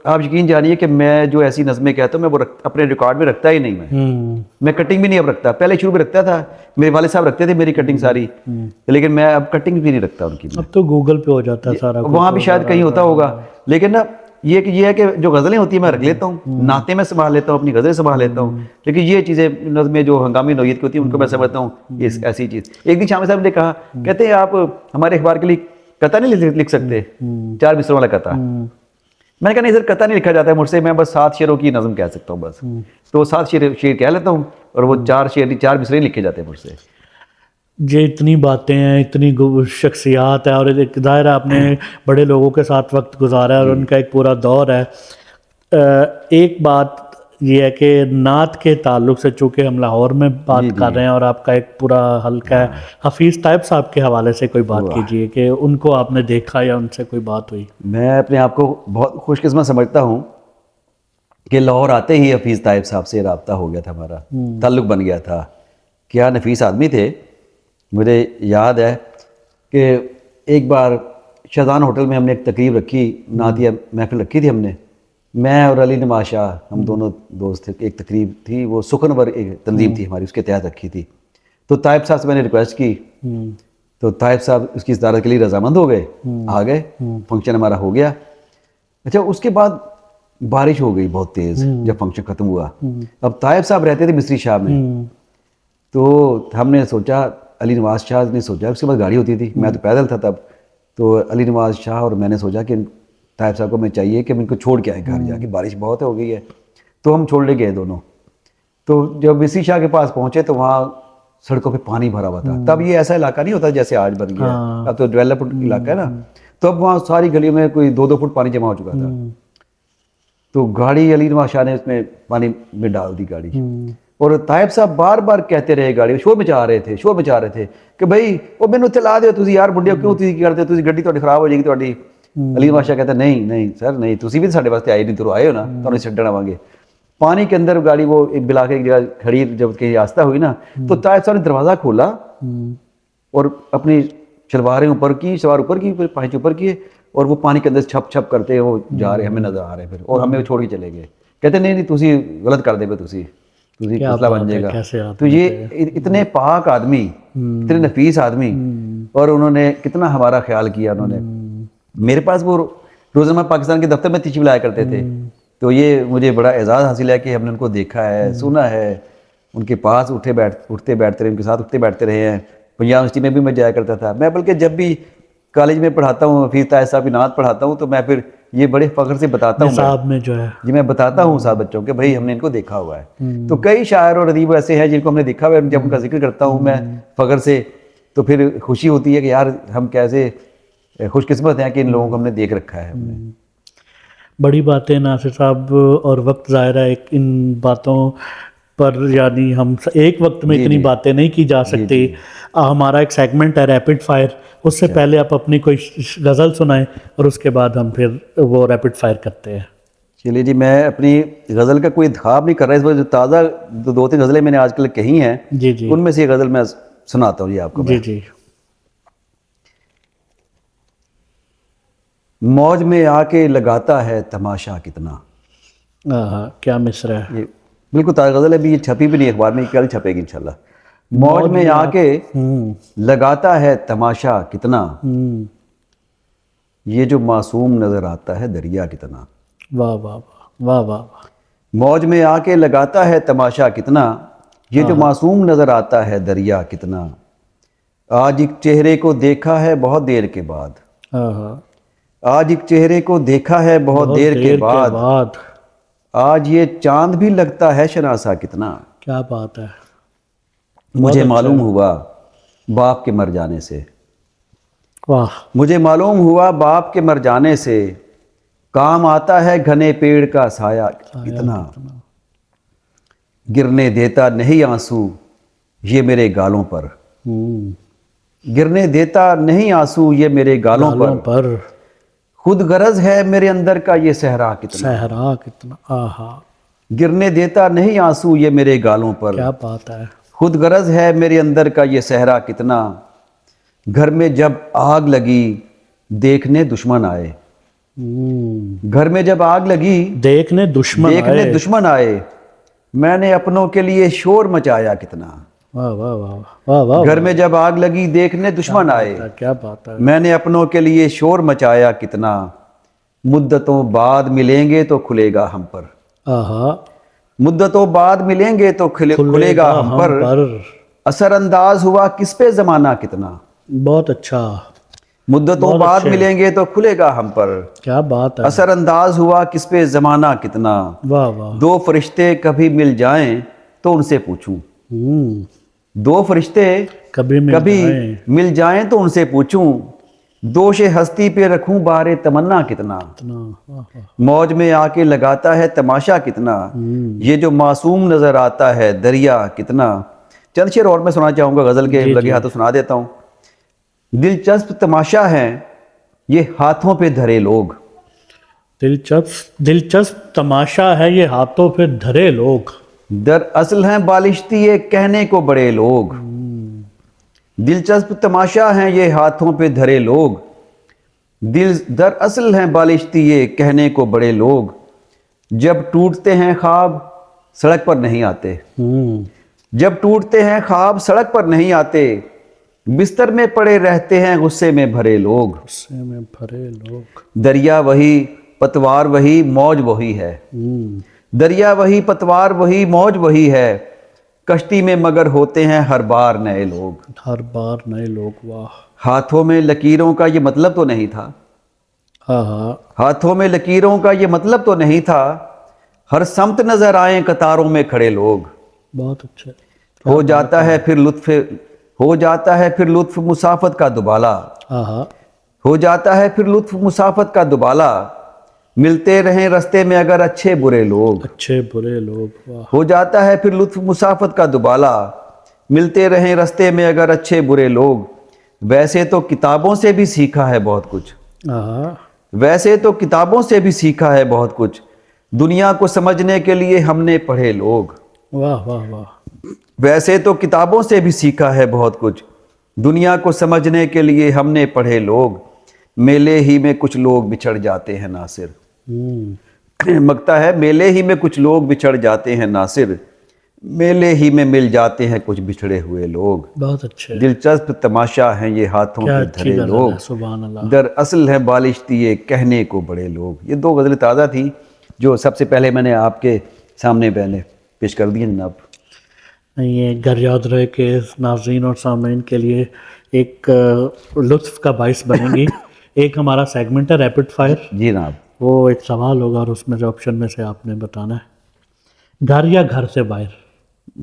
آپ یقین جانیے کہ میں جو ایسی نظمیں کہتا ہوں میں وہ اپنے ریکارڈ میں رکھتا ہی نہیں. میں کٹنگ بھی نہیں اب رکھتا, پہلے شروع میں رکھتا تھا, میرے والد صاحب رکھتے تھے میری کٹنگ ساری, لیکن میں اب کٹنگ بھی نہیں رکھتا ان کی. اب تو گوگل پہ ہو جاتا ہے سارا, وہاں بھی شاید کہیں ہوتا ہوگا. لیکن نا یہ ہے کہ جو غزلیں ہوتی ہیں میں رکھ لیتا ہوں, نعتیں میں سنبھال لیتا ہوں, اپنی غزلیں سنبھال لیتا ہوں. لیکن یہ چیزیں نظمیں جو ہنگامی نوعیت کی ہوتی ہیں ان کو میں سمجھتا ہوں یہ ایسی چیز. ایک دن شامی صاحب نے کہا, کہتے ہیں آپ ہمارے اخبار کے لیے قطع نہیں لکھ سکتے 4 مصروں والا قطع. میں نے کہا نہیں سر قطع نہیں لکھا جاتا ہے مجھ سے, میں بس 7 شعروں کی نظم کہہ سکتا ہوں بس. تو وہ 7 شعر کہہ لیتا ہوں اور وہ 4 مصرے لکھے جاتے ہیں مجھ سے. یہ اتنی باتیں ہیں, اتنی شخصیات ہے, اور ایک ظاہر ہے آپ نے بڑے لوگوں کے ساتھ وقت گزارا ہے اور ان کا ایک پورا دور ہے. ایک بات یہ ہے کہ نعت کے تعلق سے چونکہ ہم لاہور میں بات کر رہے ہیں اور آپ کا ایک پورا حلقہ ہے, حفیظ طیب صاحب کے حوالے سے کوئی بات کیجئے کہ ان کو آپ نے دیکھا یا ان سے کوئی بات ہوئی. میں اپنے آپ کو بہت خوش قسمت سمجھتا ہوں کہ لاہور آتے ہی حفیظ طیب صاحب سے رابطہ ہو گیا تھا, ہمارا تعلق بن گیا تھا. کیا نفیس آدمی تھے. مجھے یاد ہے کہ ایک بار شاہجہان ہوٹل میں ہم نے ایک تقریب رکھی, نعتیہ محفل رکھی تھی ہم نے, میں اور علی نواز شاہ ہم دونوں دوست تھے. ایک تقریب تھی, وہ سخنور ایک تنظیم تھی ہماری, اس کے تحت رکھی تھی. تو طیب صاحب سے میں نے ریکویسٹ کی, تو طیب صاحب اس کی صدارت کے لیے رضامند ہو گئے, آ گئے, فنکشن ہمارا ہو گیا. اچھا اس کے بعد بارش ہو گئی بہت تیز جب فنکشن ختم ہوا. اب طیب صاحب رہتے تھے مصری شاہ میں, تو ہم نے سوچا, علی نواز شاہ نے سوچا, اس کے بعد گاڑی ہوتی تھی, میں تو پیدل تھا تب, تو علی نواز شاہ اور میں نے سوچا کہ طیب صاحب کو میں چاہیے کہ ہم ان کو چھوڑ کے آئیں گھر جا کے, بارش بہت ہو گئی ہے. تو ہم چھوڑنے گئے دونوں. تو جب مصری شاہ کے پاس پہنچے تو وہاں سڑکوں پہ پانی بھرا ہوا تھا. تب یہ ایسا علاقہ نہیں ہوتا جیسے آج بن گیا, اب تو ڈیولپڈ علاقہ ہے نا. تو اب وہاں ساری گلیوں میں کوئی 2-2 فٹ پانی جمع ہو چکا تھا. تو گاڑی علی نواز شاہ نے اس میں پانی میں ڈال دی گاڑی, اور طیب صاحب بار بار کہتے رہے, گاڑی شور مچا رہے تھے کہ بھائی وہ مینوں چلا دو تسی یار بڈیو, کیوں تسی کرتے, تسی گڈی تہاڈی خراب ہو جائے گی تہاڈی. علی نواز شاہ کہتا نہیں سر نہیں, تسی بھی ساڈے واسطے آئے نہیں, تو آئے ہو نا, تانوں چھڈن آواਂਗੇ. پانی کے اندر گاڑی وہ ایک بلا کے ایک جگہ کھڑی, جب کہ راستہ ہوئی نا, تو طیب صاحب نے دروازہ کھولا اور اپنی شلواریں اوپر کی, پائچ اوپر کیے, اور وہ پانی کے اندر چھپ چھپ کرتے وہ جا رہے, ہمیں نظر آ رہے, پھر اور ہمیں چھوڑ کے چلے گئے. کہتے نہیں تسی غلط کر دے پے, تسی مسئلہ بن جائے گا. تو یہ اتنے پاک آدمی, اتنے نفیس آدمی, اور انہوں نے کتنا ہمارا خیال کیا. انہوں نے میرے پاس وہ روزنامہ پاکستان کے دفتر میں تشریف لایا کرتے تھے. تو یہ مجھے بڑا اعزاز حاصل ہے کہ ہم نے ان کو دیکھا ہے, سنا ہے, ان کے پاس اٹھتے بیٹھتے رہے, ان کے ساتھ اٹھتے بیٹھتے رہے ہیں. پنجاب یونیورسٹی میں بھی میں جایا کرتا تھا. میں بلکہ جب بھی کالج میں پڑھاتا ہوں, حفیظ طیب صاحب کی نعت پڑھاتا ہوں, تو میں پھر یہ بڑے فخر سے بتاتا ہوں میں جو ہے میں بتاتا ہوں ساتھ بچوں کہ بھائی ہم نے ان کو دیکھا ہوا ہے. تو کئی شاعر اور ادیب ایسے ہیں جن کو ہم نے دیکھا ہوا ہے. جب ان کا ذکر کرتا ہوں میں فخر سے, تو پھر خوشی ہوتی ہے کہ یار ہم کیسے خوش قسمت ہیں کہ ان لوگوں کو ہم نے دیکھ رکھا ہے. ہم نے بڑی باتیں ناصر صاحب, اور وقت ظاہر ہے ان باتوں پر, یعنی ہم ایک وقت میں اتنی باتیں نہیں کی جا سکتی. ہمارا ایک سیگمنٹ ہے ریپڈ فائر, اس سے پہلے آپ اپنی کوئی غزل سنائیں اور اس کے بعد ہم پھر وہ ریپڈ فائر کرتے ہیں. چلیے جی, میں اپنی غزل کا کوئی انتخاب نہیں کر رہا, اس وقت جو تازہ 2-3 غزلیں میں نے آج کل کہی ہیں, ان میں سے یہ غزل میں سناتا ہوں جی آپ کو. جی موج میں آ کے لگاتا ہے تماشا کتنا. کیا مصرع ہے. یہ بالکل تازہ غزل ہے, بھی یہ چھپی بھی نہیں اخبار میں, کل چھپے گی انشاءاللہ. موج میں آ کے لگاتا ہے تماشا کتنا, یہ جو معصوم نظر آتا ہے دریا کتنا. واہ واہ واہ واہ واہ. موج میں آ کے لگاتا ہے تماشا کتنا, یہ جو معصوم نظر آتا ہے دریا کتنا. آج ایک چہرے کو دیکھا ہے بہت دیر کے بعد, آج ایک چہرے کو دیکھا ہے بہت دیر کے بعد, آج یہ چاند بھی لگتا ہے شناسا کتنا. کیا بات ہے. مجھے معلوم ہوا باپ کے مر جانے سے, واہ. مجھے معلوم ہوا باپ کے مر جانے سے, کام آتا ہے گھنے پیڑ کا سایہ کتنا. گرنے دیتا نہیں آنسو یہ میرے گالوں پر, گرنے دیتا نہیں آنسو یہ میرے گالوں پر, خود غرض ہے میرے اندر کا یہ صحرا کتنا. گرنے دیتا نہیں آنسو یہ میرے گالوں پر, کیا بات ہے. خود غرض ہے میرے اندر کا یہ صحرا کتنا. گھر میں جب آگ لگی دیکھنے دشمن آئے, گھر میں جب آگ لگی دیکھنے دشمن آئے, میں نے اپنوں کے لیے شور مچایا کتنا. گھر میں جب آگ لگی دیکھنے دشمن آئے, کیا بات ہے. میں نے اپنوں کے لیے شور مچایا کتنا. مدتوں بعد ملیں گے تو کھلے گا ہم پر, مدتوں بعد ملیں گے تو کھلے گا ہم پر, اثر انداز ہوا کس پہ زمانہ کتنا. بہت اچھا. مدتوں بہت بعد اچھے۔ ملیں گے تو کھلے گا ہم پر، کیا بات ہے، اثر انداز ہوا کس پہ زمانہ کتنا، واہ واہ، دو فرشتے کبھی مل جائیں تو ان سے پوچھوں، دو فرشتے کبھی مل کبھی جائیں مل جائیں تو ان سے پوچھوں، دوش ہستی پہ رکھوں بار تمنا کتنا، اتنا، واہ واہ، موج میں آ کے لگاتا ہے تماشا کتنا، یہ جو معصوم نظر آتا ہے دریا کتنا۔ چند شعر اور میں سنا چاہوں گا، غزل کے جی لگے جی، ہاتھوں سنا دیتا ہوں۔ دلچسپ تماشا ہے یہ ہاتھوں پہ دھرے لوگ، دلچسپ تماشا ہے یہ ہاتھوں پہ دھرے لوگ، دراصل ہیں بالشتی یہ کہنے کو بڑے لوگ، دلچسپ تماشا ہیں یہ ہاتھوں پہ دھرے لوگ، دراصل ہیں بالشتی یہ کہنے کو بڑے لوگ، جب ٹوٹتے ہیں خواب سڑک پر نہیں آتے، جب ٹوٹتے ہیں خواب سڑک پر نہیں آتے، بستر میں پڑے رہتے ہیں غصے میں بھرے لوگ، غصے میں بھرے لوگ، دریا وہی پتوار وہی موج وہی ہے، دریا وہی پتوار وہی موج وہی ہے، کشتی میں مگر ہوتے ہیں ہر بار نئے لوگ، ہر بار نئے لوگ، واہ، ہاتھوں میں لکیروں کا یہ مطلب تو نہیں تھا، ہاں ہاں، ہاتھوں میں لکیروں کا یہ مطلب تو نہیں تھا، ہر سمت نظر آئیں قطاروں میں کھڑے لوگ، بہت اچھا، ہو جاتا ہے پھر لطف مسافت کا دوبالا، ہاں ہاں، ہو جاتا ہے پھر لطف مسافت کا دوبالا، ملتے رہیں رستے میں اگر اچھے برے لوگ، اچھے برے لوگ، واہ، ہو جاتا ہے پھر لطف مسافت کا دوبالا، ملتے رہیں رستے میں اگر اچھے برے لوگ، ویسے تو کتابوں سے بھی سیکھا ہے بہت کچھ، ہاں ہاں، ویسے تو کتابوں سے بھی سیکھا ہے بہت کچھ، دنیا کو سمجھنے کے لیے ہم نے پڑھے لوگ، واہ واہ واہ، ویسے تو کتابوں سے بھی سیکھا ہے بہت کچھ، دنیا کو سمجھنے کے لیے ہم نے پڑھے لوگ، میلے ہی میں کچھ لوگ بچھڑ جاتے ہیں ناصر، مگتا ہے میلے ہی میں کچھ لوگ بچھڑ جاتے ہیں ناصر، میلے ہی میں مل جاتے ہیں کچھ بچھڑے ہوئے لوگ، بہت اچھے، دلچسپ تماشا ہیں یہ ہاتھوں کیا پہ اچھی دھرے غزل لوگ، ہے، سبحان اللہ، دراصل ہے بالشتی یہ کہنے کو بڑے لوگ۔ یہ دو غزلیں تازہ تھیں جو سب سے پہلے میں نے آپ کے سامنے پیش کر دی ہیں جناب۔ یہ گھر یاد رہے کہ ناظرین اور سامعین کے لیے ایک لطف کا باعث بنیں گی۔ ایک ہمارا سیگمنٹ ہے ریپڈ فائر، جی جناب۔ وہ ایک سوال ہوگا اور اس میں سے آپشن میں سے آپ نے بتانا ہے، گھر یا گھر سے باہر،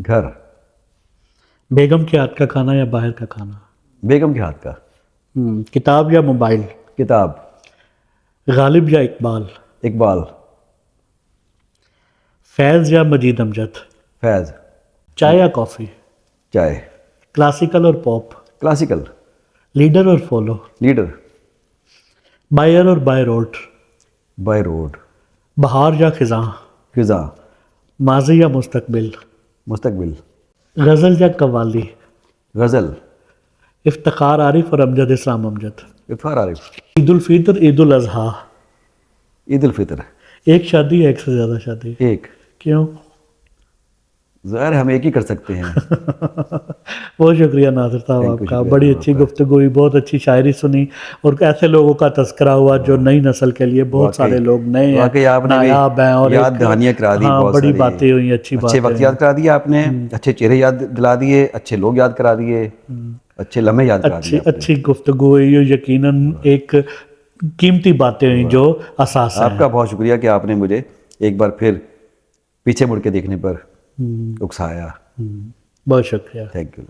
گھر، بیگم کے ہاتھ کا کھانا یا باہر کا کھانا، بیگم کے ہاتھ کا، کتاب یا موبائل، کتاب، غالب یا اقبال، اقبال، فیض یا مجید امجد، فیض، چائے یا کافی، چائے، کلاسیکل اور پاپ، کلاسیکل، لیڈر اور فالو، لیڈر، بائر اور بائی روڈ، بائی روڈ، بہار یا خزاں، فضا، ماضی یا مستقبل، مستقبل، غزل یا قوالی، غزل، افتخار عارف اور امجد اسلام امجد، افتخار عارف، عید الفطر، عید الاضحیٰ، عید الفطر، ایک شادی یا ایک سے زیادہ شادی، ایک، کیوں؟ ظاہر ہم ایک ہی کر سکتے ہیں۔ بہت شکریہ ناصر صاحب Thank آپ you، کا، شکریہ بڑی آپ اچھی کا۔ گفتگو ہوئی، بہت اچھی شاعری سنی اور ایسے لوگوں کا تذکرہ ہوا جو نئی نسل کے لیے بہت سارے لوگ نئے ہیں، واقعی آپ نے بھی نایاب ہیں، اور یاد دہانیاں کرا دی، ہاں بہت بڑی ساری باتیں ہوئی، اچھی اچھے باتیں وقت یاد کرا دیے آپ نے، اچھے چہرے یاد دلا دیے، اچھے لوگ یاد کرا دیے، اچھے لمحے یاد کرا دیے آپ نے۔ اچھی گفتگو ہوئی، یقیناً ایک قیمتی باتیں ہوئیں جو اساس آپ ہیں۔ کا بہت شکریہ کہ آپ نے مجھے ایک بار پھر پیچھے مڑ کے دیکھنے پر اکسایا۔ بہت شکریہ تھینک یو۔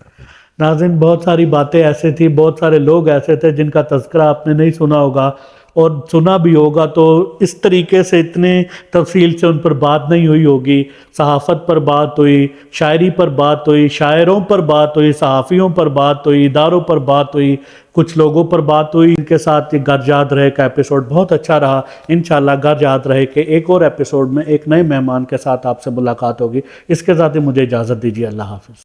ناظرین، بہت ساری باتیں ایسے تھیں، بہت سارے لوگ ایسے تھے جن کا تذکرہ آپ نے نہیں سنا ہوگا، اور سنا بھی ہوگا تو اس طریقے سے اتنے تفصیل سے ان پر بات نہیں ہوئی ہوگی۔ صحافت پر بات ہوئی، شاعری پر بات ہوئی، شاعروں پر بات ہوئی، صحافیوں پر بات ہوئی، اداروں پر بات ہوئی، کچھ لوگوں پر بات ہوئی۔ ان کے ساتھ یہ گھر یاد رہے کا ایپیسوڈ بہت اچھا رہا۔ انشاءاللہ گھر یاد رہے کہ ایک اور ایپیسوڈ میں ایک نئے مہمان کے ساتھ آپ سے ملاقات ہوگی۔ اس کے ساتھ ہی مجھے اجازت دیجیے، اللہ حافظ۔